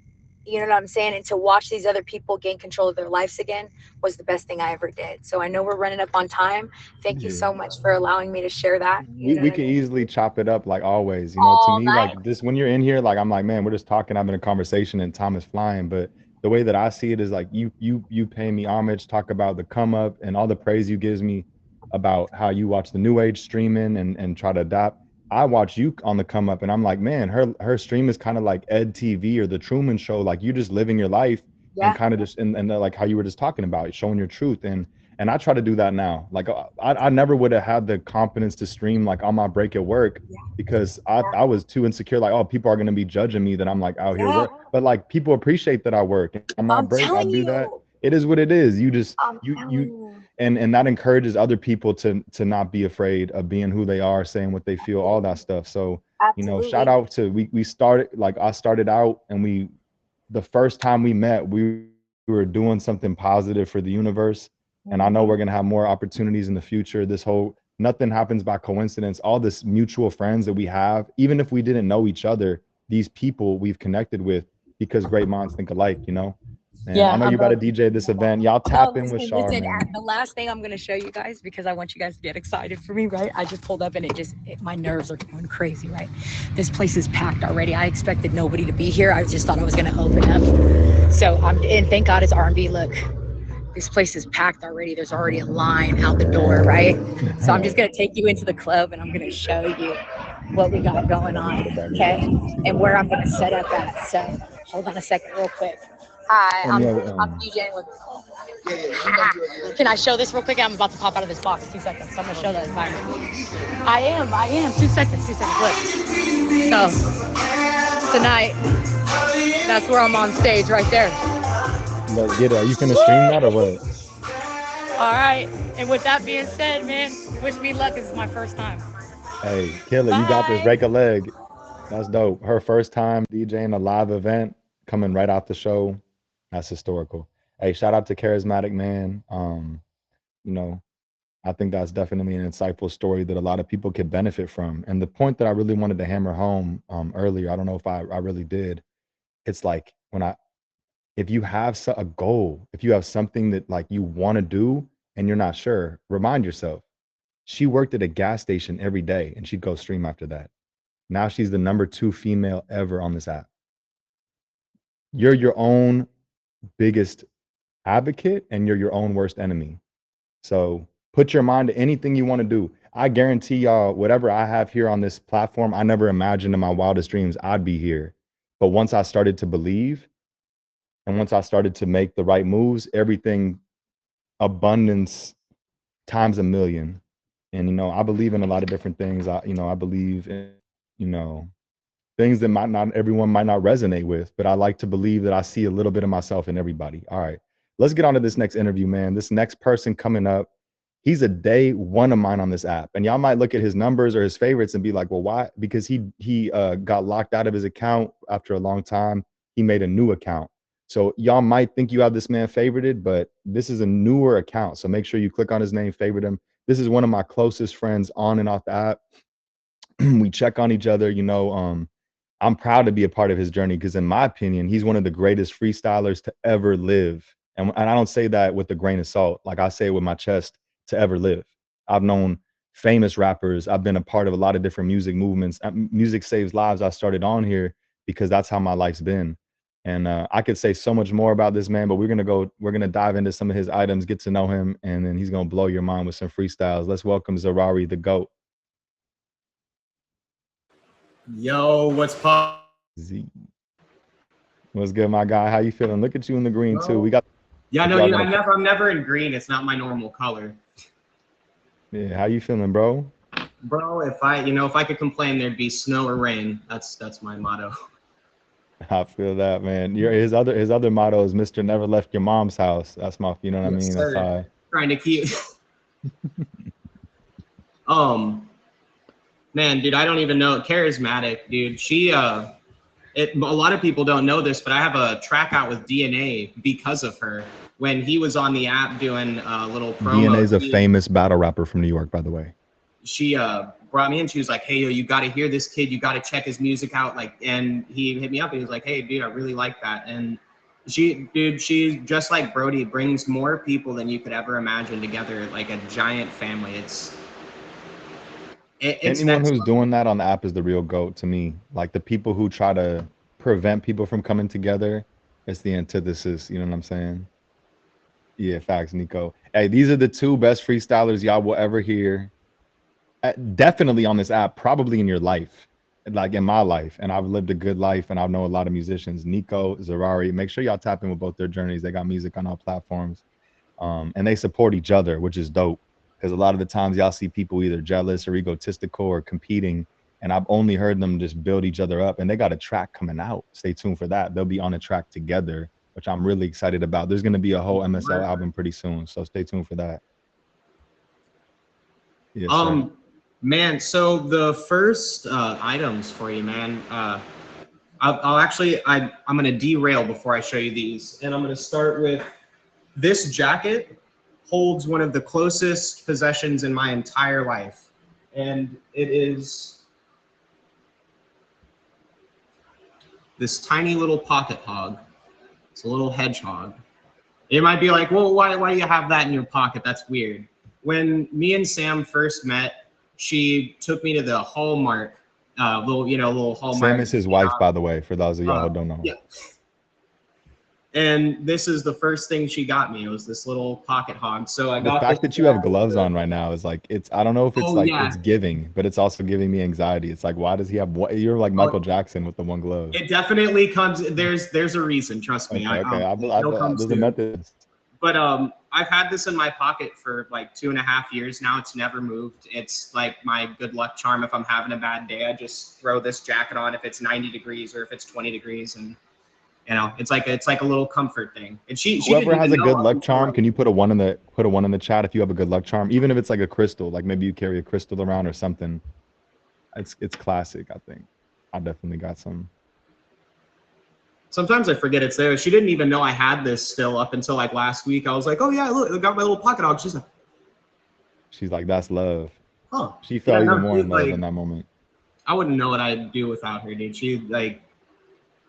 S3: You know what I'm saying? And to watch these other people gain control of their lives again was the best thing I ever did. So I know we're running up on time. Thank you so much for allowing me to share that.
S1: We can easily chop it up like always. To
S3: All
S1: me,
S3: night.
S1: like this, when you're in here, like I'm like, man, we're just talking, having a conversation, and time is flying. But the way that I see it is like you pay me homage, talk about the come up and all the praise you gives me about how you watch the new age streaming and try to adapt. I watch you on the come up, and I'm like, man, her stream is kind of like Ed TV or the Truman Show. Like you just living your life and
S3: Yeah.
S1: kind of just and like how you were just talking about, showing your truth. And I try to do that now. Like I never would have had the confidence to stream like on my break at work, because I was too insecure. Like, oh, people are gonna be judging me that I'm like out here
S3: Yeah.
S1: work. But like people appreciate that I work. And on my
S3: I'm
S1: break, I
S3: telling
S1: do that.
S3: you.
S1: It is what it is. You just
S3: I'm telling
S1: you
S3: you.
S1: and that encourages other people to not be afraid of being who they are, saying what they feel, all that stuff. So
S3: Absolutely.
S1: shout out to we started, like I started out, and the first time we met, we were doing something positive for the universe. And I know we're gonna have more opportunities in the future. This whole nothing happens by coincidence. All this mutual friends that we have, even if we didn't know each other, these people we've connected with because great minds think alike, And I know you're about to DJ this event. Y'all tap in with Shar,
S3: Listen,
S1: man.
S3: the last thing I'm going to show you guys, because I want you guys to get excited for me, right? I just pulled up and my nerves are going crazy, right? This place is packed already. I expected nobody to be here. I just thought I was going to open up. So and thank God it's R&B. Look, this place is packed already. There's already a line out the door, right? So I'm just going to take you into the club and I'm going to show you what we got going on, okay? And where I'm going to set up at. So hold on a second real quick. Hi, I'm DJing with. Can I show this real quick? I'm about to pop out of this box. 2 seconds. So I'm gonna show that environment. I am. 2 seconds. Look. So tonight, that's where I'm on stage right there.
S1: Let's get it. Are you gonna stream that or what?
S3: All right. And with that being said, man, wish me luck. This is my first time.
S1: Hey, killer, you got this. Break a leg. That's dope. Her first time DJing a live event, coming right off the show. That's historical. Hey, shout out to Charismatic Man. I think that's definitely an insightful story that a lot of people could benefit from. And the point that I really wanted to hammer home earlier, I don't know if I really did. It's like if you have a goal, if you have something that like you want to do and you're not sure, remind yourself. She worked at a gas station every day and she'd go stream after that. Now she's the #2 female ever on this app. You're your own biggest advocate and you're your own worst enemy. So put your mind to anything you want to do. I guarantee y'all, whatever I have here on this platform, I never imagined in my wildest dreams I'd be here. But once I started to believe and once I started to make the right moves, everything abundance times a million. And I believe in a lot of different things. I believe in, things that everyone might not resonate with, but I like to believe that I see a little bit of myself in everybody. All right, let's get on to this next interview, man. This next person coming up, he's a day one of mine on this app. And y'all might look at his numbers or his favorites and be like, well, why? Because he got locked out of his account after a long time. he made a new account. So y'all might think you have this man favorited, but this is a newer account. So make sure you click on his name, favorite him. This is one of my closest friends on and off the app. We check on each other, you know. I'm proud to be a part of his journey because in my opinion, he's one of the greatest freestylers to ever live. And I don't say that with a grain of salt. Like I say it with my chest, to ever live. I've known famous rappers. I've been a part of a lot of different music movements. Music Saves Lives. I started on here because that's how my life's been. And I could say so much more about this man, but we're gonna dive into some of his items, get to know him, and then he's gonna blow your mind with some freestyles. Let's welcome Zerarri, the GOAT.
S4: Yo, what's pop?
S1: Z. What's good, my guy? How you feeling? Look at you in the green too. We got.
S4: Yeah, no, I'm never in green. It's not my normal color.
S1: Yeah, how you feeling, bro?
S4: Bro, if I could complain, there'd be snow or rain. That's my motto.
S1: I feel that, man. His other motto is Mr. Never Left Your Mom's House. That's my, you know what I mean?
S4: Sir.
S1: That's
S4: Trying to keep. Man, dude, I don't even know. Charismatic, dude. She a lot of people don't know this, but I have a track out with DNA because of her. When he was on the app doing a little promo.
S1: DNA's a famous battle rapper from New York, by the way.
S4: She brought me in. She was like, "Hey, yo, you got to hear this kid. You got to check his music out." Like, and he hit me up and he was like, "Hey, dude, I really like that." And she's just like Brody, brings more people than you could ever imagine together, like a giant family. It's
S1: anyone who's doing that on the app is the real GOAT to me. Like the people who try to prevent people from coming together, it's the antithesis. You know what I'm saying? Yeah, facts, Nico. Hey, these are the two best freestylers y'all will ever hear. Definitely on this app, probably in your life, like in my life. And I've lived a good life and I know a lot of musicians. Nico, Zerarri, make sure y'all tap in with both their journeys. They got music on all platforms. And they support each other, which is dope. Because a lot of the times y'all see people either jealous or egotistical or competing. And I've only heard them just build each other up. And they got a track coming out. Stay tuned for that. They'll be on a track together, which I'm really excited about. There's going to be a whole MSL album pretty soon. So stay tuned for that. Yes, sir.
S4: Man, so the first items for you, man. I'm gonna derail before I show you these, and I'm gonna start with this jacket. Holds one of the closest possessions in my entire life, and it is this tiny little pocket hog. It's a little hedgehog. You might be like, well, why do you have that in your pocket? That's weird. When me and Sam first met, she took me to the Hallmark, little Hallmark.
S1: Sam is his wife, by the way, for those of y'all who don't know.
S4: Yeah. And this is the first thing she got me. It was this little pocket hog. So I got
S1: the fact that you have gloves on right now is like, I don't know if it's it's giving, but it's also giving me anxiety. It's like, why does he have one? You're like Michael Jackson with the one glove.
S4: It definitely comes. There's a reason. Trust me.
S1: Okay, there's a method.
S4: But I've had this in my pocket for like 2.5 years now. It's never moved. It's like my good luck charm. If I'm having a bad day, I just throw this jacket on if it's 90 degrees or if it's 20 degrees. And, you know, it's like a little comfort thing. And whoever
S1: has a good luck charm, can you put a one in the chat if you have a good luck charm? Even if it's like a crystal, like maybe you carry a crystal around or something. It's classic, I think. I definitely got some.
S4: Sometimes I forget it's there. She didn't even know I had this still up until like last week. I was like, oh yeah, look, I got my little pocket dog. She's like,
S1: that's love.
S4: Huh.
S1: She felt even more in love in that moment.
S4: I wouldn't know what I'd do without her, dude. She like,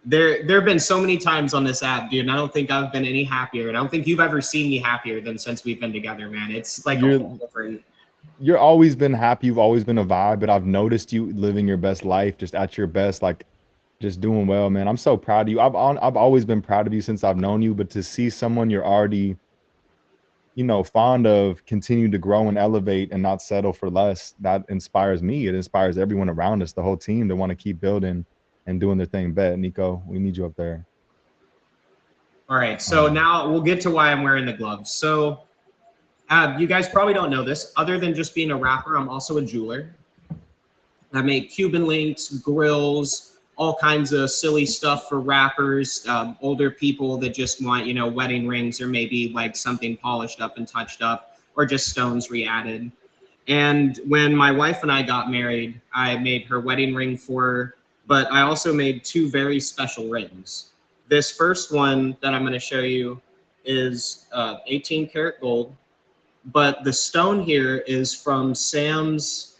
S4: there have been so many times on this app, dude, and I don't think I've been any happier. And I don't think you've ever seen me happier than since we've been together, man. It's like
S1: you're always been happy. You've always been a vibe, but I've noticed you living your best life, just at your best, like just doing well, man. I'm so proud of you. I've always been proud of you since I've known you, but to see someone you're already, you know, fond of continue to grow and elevate and not settle for less, that inspires me. It inspires everyone around us, the whole team, to want to keep building and doing their thing. Bet, Nico, we need you up there.
S4: All right, so now we'll get to why I'm wearing the gloves. So you guys probably don't know this. Other than just being a rapper, I'm also a jeweler. I make Cuban links, grills, all kinds of silly stuff for rappers, older people that just want, you know, wedding rings or maybe like something polished up and touched up or just stones re-added. And when my wife and I got married, I made her wedding ring for her, but I also made 2 very special rings. This first one that I'm going to show you is 18 karat gold, but the stone here is from Sam's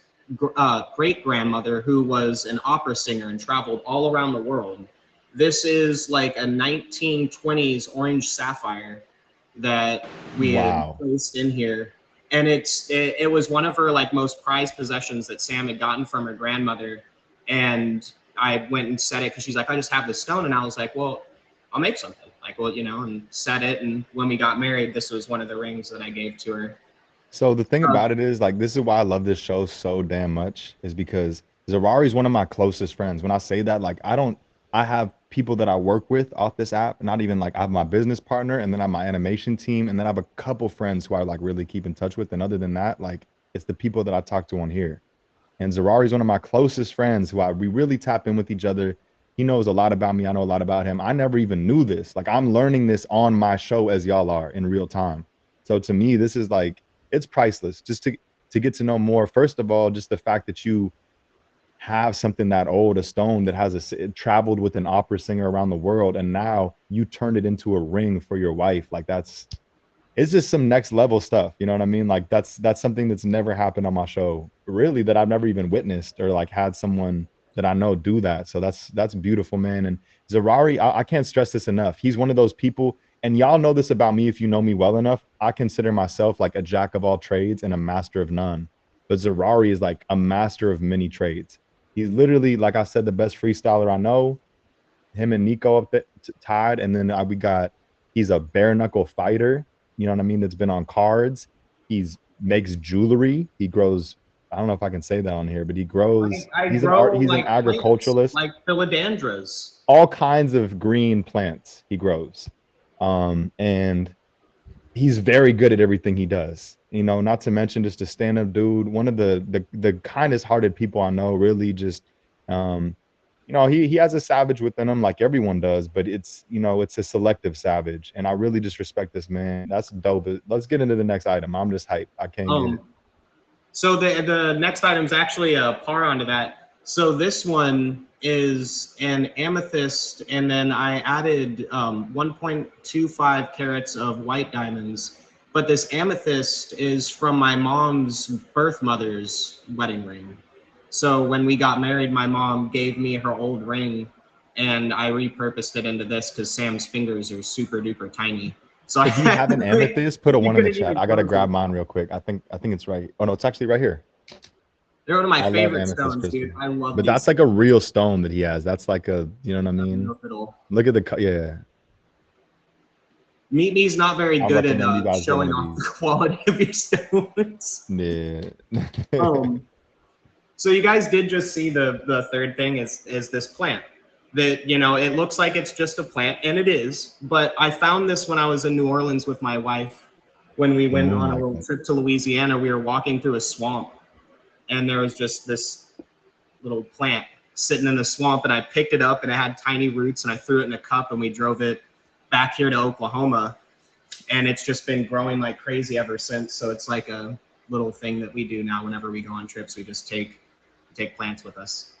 S4: great grandmother, who was an opera singer and traveled all around the world. This is like a 1920s orange sapphire that we had placed in here, and it was one of her like most prized possessions that Sam had gotten from her grandmother. And I went and set it because she's like, I just have this stone, and I was like, well, I'll make something. Like, well, you know, and set it. And when we got married, this was one of the rings that I gave to her.
S1: So the thing about it is, like, this is why I love this show so damn much, is because Zerarri is one of my closest friends. When I say that, like, I have people that I work with off this app, not even like I have my business partner, and then I have my animation team, and then I have a couple friends who I like really keep in touch with. And other than that, like, it's the people that I talk to on here. And Zerarri is one of my closest friends who we really tap in with each other. He knows a lot about me. I know a lot about him. I never even knew this. Like, I'm learning this on my show as y'all are in real time. So to me, this is like, it's priceless just to get to know more. First of all, just the fact that you have something that old, a stone that has it traveled with an opera singer around the world, and now you turned it into a ring for your wife. Like, it's just some next level stuff. You know what I mean? Like, that's something that's never happened on my show, really, that I've never even witnessed or like had someone that I know do that. So that's beautiful, man. And Zerarri, I can't stress this enough. He's one of those people, and y'all know this about me if you know me well enough. I consider myself like a jack of all trades and a master of none. But Zerarri is like a master of many trades. He's literally, like I said, the best freestyler I know. Him and Nico up there tied, and then he's a bare knuckle fighter. You know what I mean? That's been on cards. Makes jewelry. He grows. I don't know if I can say that on here, but he grows. He's an agriculturalist.
S4: Like philodendras.
S1: All kinds of green plants he grows, and he's very good at everything he does. You know, not to mention just a stand-up dude. One of the kindest-hearted people I know. Really, just you know, he has a savage within him, like everyone does, but it's, you know, it's a selective savage. And I really just respect this man. That's dope. Let's get into the next item. I'm just hyped. I can't get it.
S4: So the next item is actually a par onto that. So this one is an amethyst, and then I added 1.25 carats of white diamonds. But this amethyst is from my mom's birth mother's wedding ring. So when we got married, my mom gave me her old ring, and I repurposed it into this because Sam's fingers are super duper tiny. So
S1: if you have an amethyst, put a 1 in the chat. I gotta grab mine real quick. I think it's right. Oh no, it's actually right here.
S4: They're one of my favorite stones, dude. I love.
S1: But that's like a real stone that he has. That's like a, you know what I mean? Look at yeah.
S4: Me's not very good at showing off the quality of your stones.
S1: Yeah.
S4: So you guys did just see the third thing is this plant that, you know, it looks like it's just a plant, and it is, but I found this when I was in New Orleans with my wife. When we went on a little trip to Louisiana, we were walking through a swamp, and there was just this little plant sitting in the swamp, and I picked it up, and it had tiny roots, and I threw it in a cup, and we drove it back here to Oklahoma, and it's just been growing like crazy ever since. So it's like a little thing that we do now. Whenever we go on trips, we just take plants with us.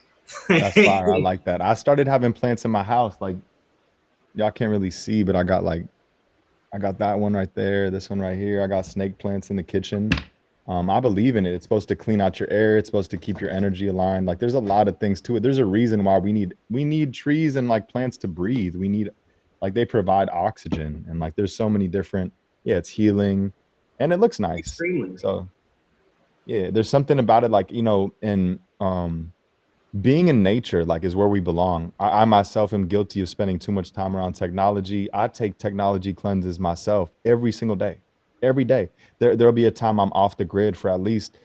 S1: That's fire. I like that. I started having plants in my house. Like, y'all can't really see, but I got that one right there, this one right here. I got snake plants in the kitchen. I believe in it. It's supposed to clean out your air. It's supposed to keep your energy aligned. Like, there's a lot of things to it. There's a reason why we need trees and like plants to breathe. We need, like, they provide oxygen, and like there's so many different, it's healing, and it looks nice.
S4: Extremely.
S1: So yeah, there's something about it, like, you know, and being in nature, like, is where we belong. I myself am guilty of spending too much time around technology. I take technology cleanses myself every single day. Every day. There'll be a time I'm off the grid for at least,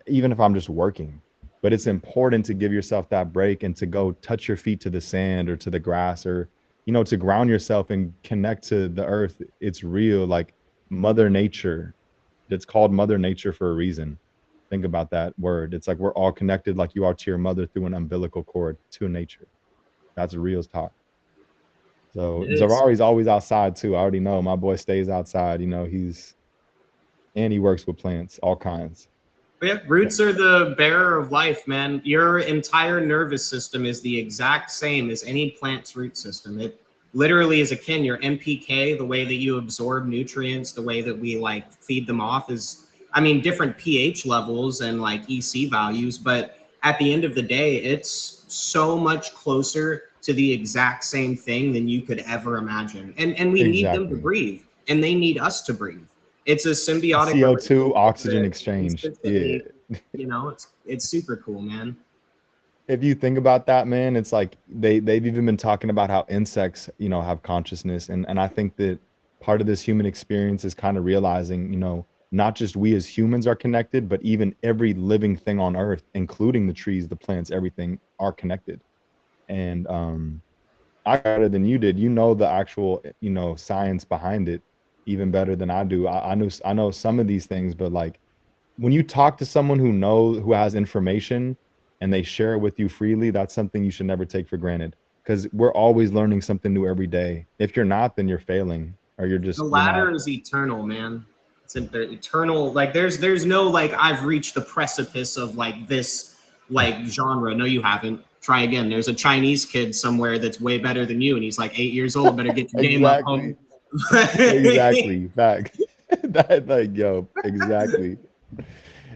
S1: even if I'm just working. But it's important to give yourself that break and to go touch your feet to the sand or to the grass, or, you know, to ground yourself and connect to the earth. It's real, like Mother Nature. It's called Mother Nature for a reason. Think about that word. It's like we're all connected, like you are to your mother, through an umbilical cord to nature. That's real talk. So Zerarri's always outside too. I already know my boy stays outside. You know, and he works with plants, all kinds.
S4: Yeah, roots are the bearer of life, man. Your entire nervous system is the exact same as any plant's root system. literally as a kid, your NPK, the way that you absorb nutrients, the way that we like feed them off is, I mean, different pH levels and like EC values, but at the end of the day, it's so much closer to the exact same thing than you could ever imagine. And we need them to
S1: Exactly.
S4: breathe, and they need us to breathe. It's a symbiotic
S1: CO2 oxygen
S4: that
S1: exchange. Yeah.
S4: consistently, you know, it's super cool, man.
S1: If you think about that, man, it's like they've even been talking about how insects, you know, have consciousness. And I think that part of this human experience is kind of realizing, you know, not just we as humans are connected, but even every living thing on earth, including the trees, the plants, everything, are connected. And I got better than you did. You know the actual, you know, science behind it even better than I do. I know some of these things, but like when you talk to someone who has information and they share it with you freely, that's something you should never take for granted, because we're always learning something new every day. If you're not, then you're failing, or
S4: The
S1: you're not.
S4: ladder is eternal, man. It's eternal. Like there's no like I've reached the precipice of like this like genre. No, you haven't. Try again. There's a Chinese kid somewhere that's way better than you, and he's like 8 years old. Better get your game up,
S1: Exactly.
S4: homie.
S1: Exactly. Back. That like yo, exactly.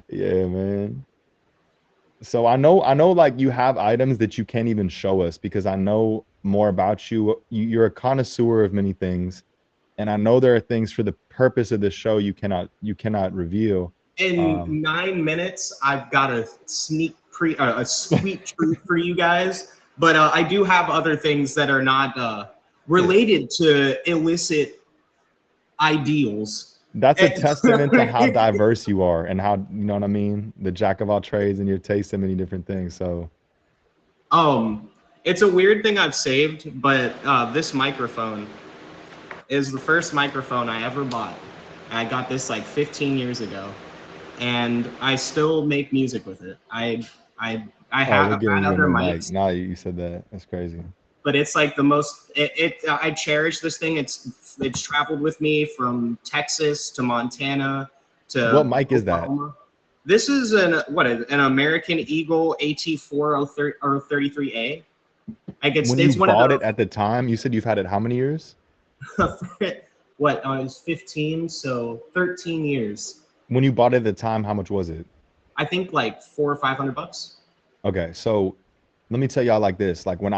S1: Yeah, man. So I know like you have items that you can't even show us, because I know more about you. You're a connoisseur of many things, and I know there are things for the purpose of this show you cannot reveal.
S4: In
S1: Um,
S4: 9 minutes, I've got a a sweet treat for you guys. But I do have other things that are not related to illicit ideals.
S1: that's a testament to how diverse you are and how, you know what I mean, the jack of all trades and your taste in many different things. So
S4: Um, it's a weird thing I've saved, but this microphone is the first microphone I ever bought. I got this like 15 years ago, and I still make music with it. I
S1: oh, we're
S4: have
S1: getting
S4: had
S1: you a
S4: other
S1: new mic.
S4: mics,
S1: Now you said that. That's crazy.
S4: but it's like the most. I cherish this thing. It's traveled with me from Texas to Montana
S1: What
S4: to
S1: mic is that?
S4: Oklahoma. This is an American Eagle AT4 or 33A. Like
S1: When you
S4: it's one of
S1: bought
S4: the
S1: it at the time, you said you've had it how many years?
S4: what I was 15, so 13 years.
S1: When you bought it at the time, how much was it?
S4: I think like $400 or $500.
S1: Okay, so let me tell y'all like this. Like when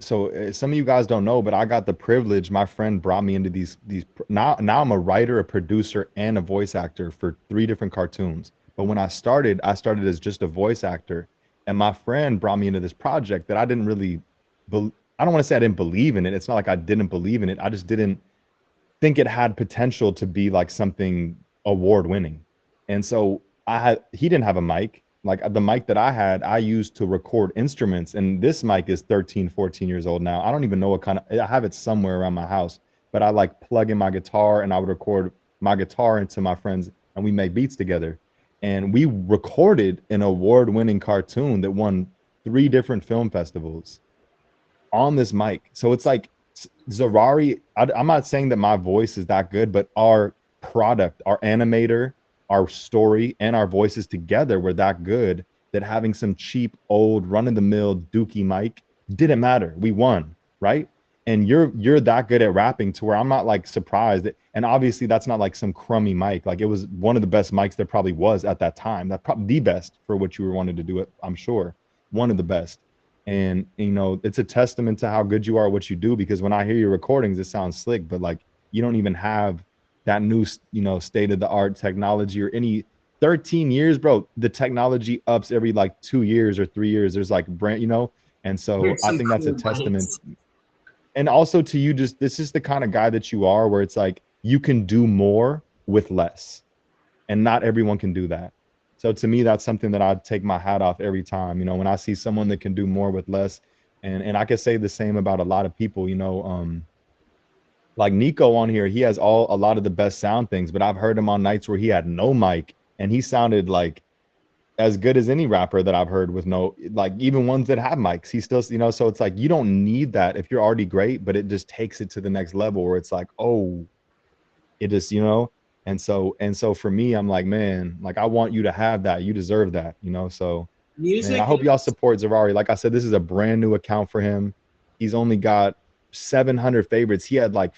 S1: some of you guys don't know, but I got the privilege. My friend brought me into these. Now I'm a writer, a producer, and a voice actor for 3 different cartoons. But when I started as just a voice actor, and my friend brought me into this project that I didn't really. I don't want to say I didn't believe in it. It's not like I didn't believe in it. I just didn't think it had potential to be like something award winning. And so he didn't have a mic. Like the mic that I had, I used to record instruments. And this mic is 13, 14 years old now. I don't even know what kind of, I have it somewhere around my house, but I like plug in my guitar and I would record my guitar into my friends and we make beats together. And we recorded an award winning cartoon that won 3 different film festivals on this mic. So it's like Zerarri, I'm not saying that my voice is that good, but our product, our animator, our story, and our voices together were that good that having some cheap, old, run-of-the-mill Dookie mic didn't matter. We won, right? And you're that good at rapping to where I'm not like surprised that, and obviously that's not like some crummy mic. Like it was one of the best mics there probably was at that time. That probably the best for what you were wanting to do it, I'm sure. One of the best. And you know, it's a testament to how good you are at what you do, because when I hear your recordings, it sounds slick, but like you don't even have that new, you know, state of the art technology or any 13 years, bro. The technology ups every like 2 years or 3 years. There's like brand, you know, and so
S4: Here's
S1: I
S4: some
S1: think that's a
S4: cool
S1: testament.
S4: mics.
S1: And also to you, just this is the kind of guy that you are, where it's like you can do more with less, and not everyone can do that. So to me, that's something that I take my hat off every time. You know, when I see someone that can do more with less, and I can say the same about a lot of people. You know, like Nico on here, he has a lot of the best sound things, but I've heard him on nights where he had no mic and he sounded like as good as any rapper that I've heard with no, like even ones that have mics. He still, you know, so it's like you don't need that if you're already great, but it just takes it to the next level where it's like, oh, it just, you know. And so for me, I'm like, man, like I want you to have that. You deserve that, you know. So man, I
S4: Music
S1: hope y'all
S4: is
S1: support Zerarri. Like I said, this is a brand new account for him. He's only got 700 favorites. He had like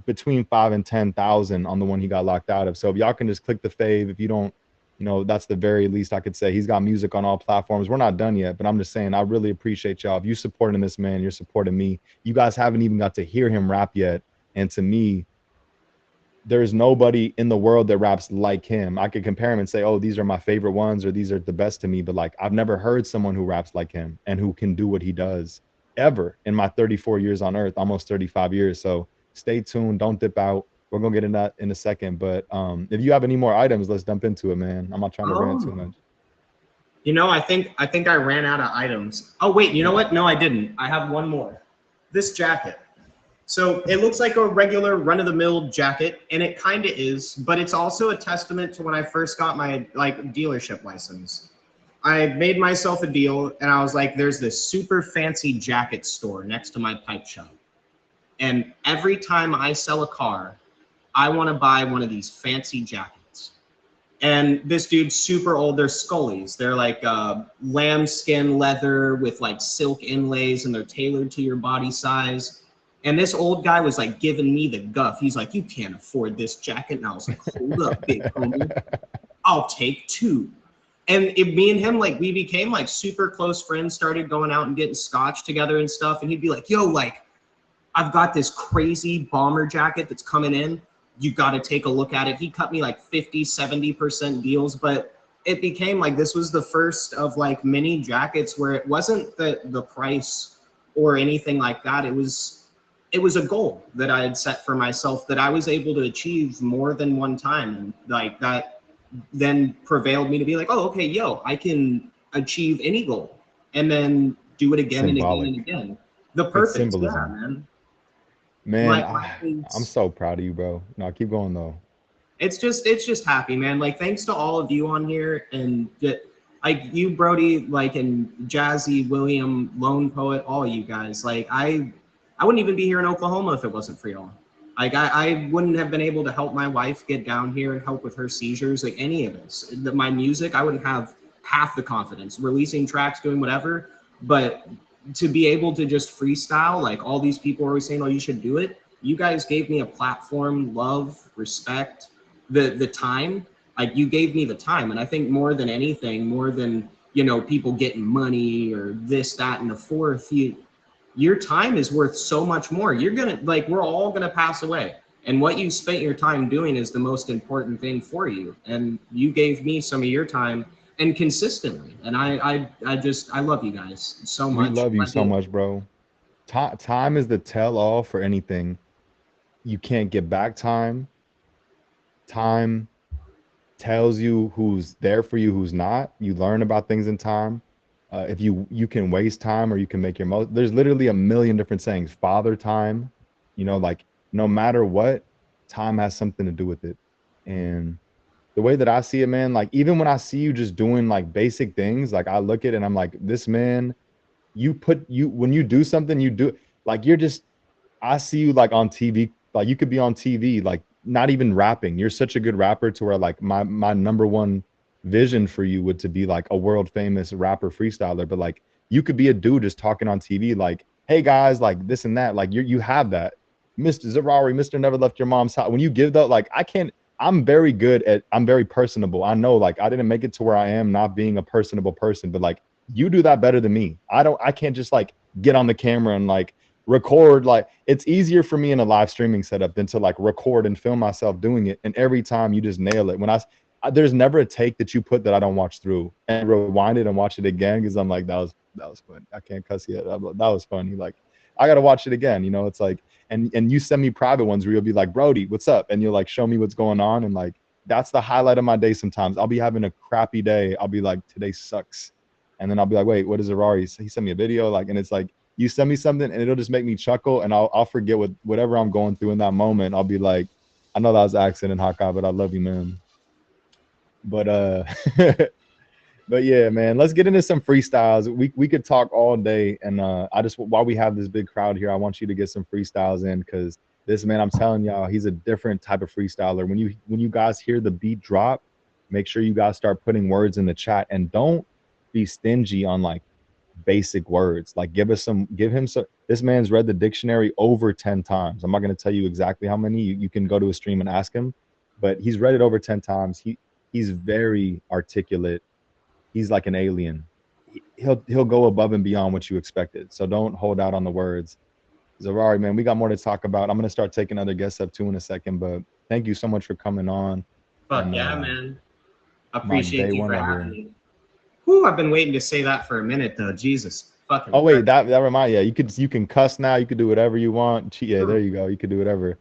S1: between 5 and 10,000 on the one he got locked out of. So if y'all can just click the fave, if you don't, you know, that's the very least I could say. He's got music on all platforms. We're not done yet, but I'm just saying I really appreciate y'all. If you supporting this man, you're supporting me. You guys haven't even got to hear him rap yet. And to me, there's nobody in the world that raps like him. I could compare him and say, oh, these are my favorite ones, or these are the best to me. But like, I've never heard someone who raps like him and who can do what he does ever in my 34 years on earth, almost 35 years. So stay tuned. Don't dip out. We're going to get in that in a second. But if you have any more items, let's dump into it, man. I'm not trying to rant too much.
S4: You know, I think I ran out of items. Oh, wait, you know what? No, I didn't. I have one more. This jacket. So it looks like a regular run-of-the-mill jacket, and it kind of is, but it's also a testament to when I first got my like dealership license. I made myself a deal, and I was like, there's this super fancy jacket store next to my pipe shop. And every time I sell a car, I want to buy one of these fancy jackets. And this dude's super old. They're Scullies. They're like lambskin leather with like silk inlays, and they're tailored to your body size. And this old guy was like giving me the guff. He's like, you can't afford this jacket. And I was like, hold up, big homie. I'll take two. And me and him, like, we became like super close friends, started going out and getting scotch together and stuff. And he'd be like, yo, like, I've got this crazy bomber jacket that's coming in. You got to take a look at it. He cut me like 50, 70% deals. But it became like, this was the first of like many jackets where it wasn't the price or anything like that. It was a goal that I had set for myself that I was able to achieve more than one time. And like that then prevailed me to be like, oh, okay, yo, I can achieve any goal and then do it again
S1: Symbolic.
S4: and again and again. The purpose, yeah, man.
S1: Man, I'm so proud of you, bro. No, keep going though.
S4: It's just happy, man. Like, thanks to all of you on here, and like you, Brody, like, and Jazzy, William, Lone Poet, all you guys. Like, I wouldn't even be here in Oklahoma if it wasn't for y'all. Like, I wouldn't have been able to help my wife get down here and help with her seizures, like any of this. My music, I wouldn't have half the confidence. Releasing tracks, doing whatever, but to be able to just freestyle, like all these people are always saying, oh, you should do it. You guys gave me a platform, love, respect, the time. Like, you gave me the time. And I think more than anything, more than, you know, people getting money or this, that, and the fourth, your time is worth so much more. You're gonna, like, we're all gonna pass away. And what you spent your time doing is the most important thing for you. And you gave me some of your time, and consistently. And I love you guys so much.
S1: We love you so much, bro. Time is the tell-all for anything. You can't get back time. Time tells you who's there for you, who's not. You learn about things in time. If you can waste time, or you can make your most. There's literally a million different sayings. Father time, you know, like, no matter what, time has something to do with it. And the way that I see it, man, like, even when I see you just doing like basic things, like, I look at it and I'm like, this man, when you do something, you do, like, you're just, I see you like on TV, like, you could be on TV, like, not even rapping. You're such a good rapper to where, like, my number one vision for you would to be like a world famous rapper freestyler. But like, you could be a dude just talking on TV, like, hey guys, like this and that. Like, you have that. Mr. Zerarri, Mr. Never Left Your Mom's House. When you give that, like, I'm very personable. I know, like, I didn't make it to where I am not being a personable person, but like, you do that better than me. I can't just like get on the camera and like record. Like, it's easier for me in a live streaming setup than to like record and film myself doing it. And every time you just nail it. When there's never a take that you put that I don't watch through and rewind it and watch it again, because I'm like, that was fun. I can't cuss yet. That was funny. Like, I gotta watch it again. You know, it's like, and you send me private ones where you'll be like, Brody, what's up? And you'll like show me what's going on. And like, that's the highlight of my day. Sometimes I'll be having a crappy day. I'll be like, today sucks. And then I'll be like, wait, what is Zerarri? He sent me a video. Like, and it's like, you send me something and it'll just make me chuckle, and I'll forget whatever I'm going through in that moment. I'll be like, I know that was an accident, Haka, but I love you, man. But but yeah, man, let's get into some freestyles. We could talk all day, and I just, while we have this big crowd here, I want you to get some freestyles in, because this man, I'm telling y'all, he's a different type of freestyler. When you guys hear the beat drop, make sure you guys start putting words in the chat, and don't be stingy on like basic words. Like give him some. This man's read the dictionary over 10 times. I'm not going to tell you exactly how many. You can go to a stream and ask him, but he's read it over 10 times. He's very articulate. He's like an alien. He'll go above and beyond what you expected. So don't hold out on the words. Zerarri, man, we got more to talk about. I'm going to start taking other guests up too in a second, but thank you so much for coming on.
S4: Fuck
S1: and,
S4: yeah, man. Appreciate you for having me.
S1: Whew,
S4: I've been waiting to say that for a minute though. Jesus fucking.
S1: Oh wait, that reminds you. Yeah, you can cuss now. You can do whatever you want. Yeah, there you go. You can do whatever.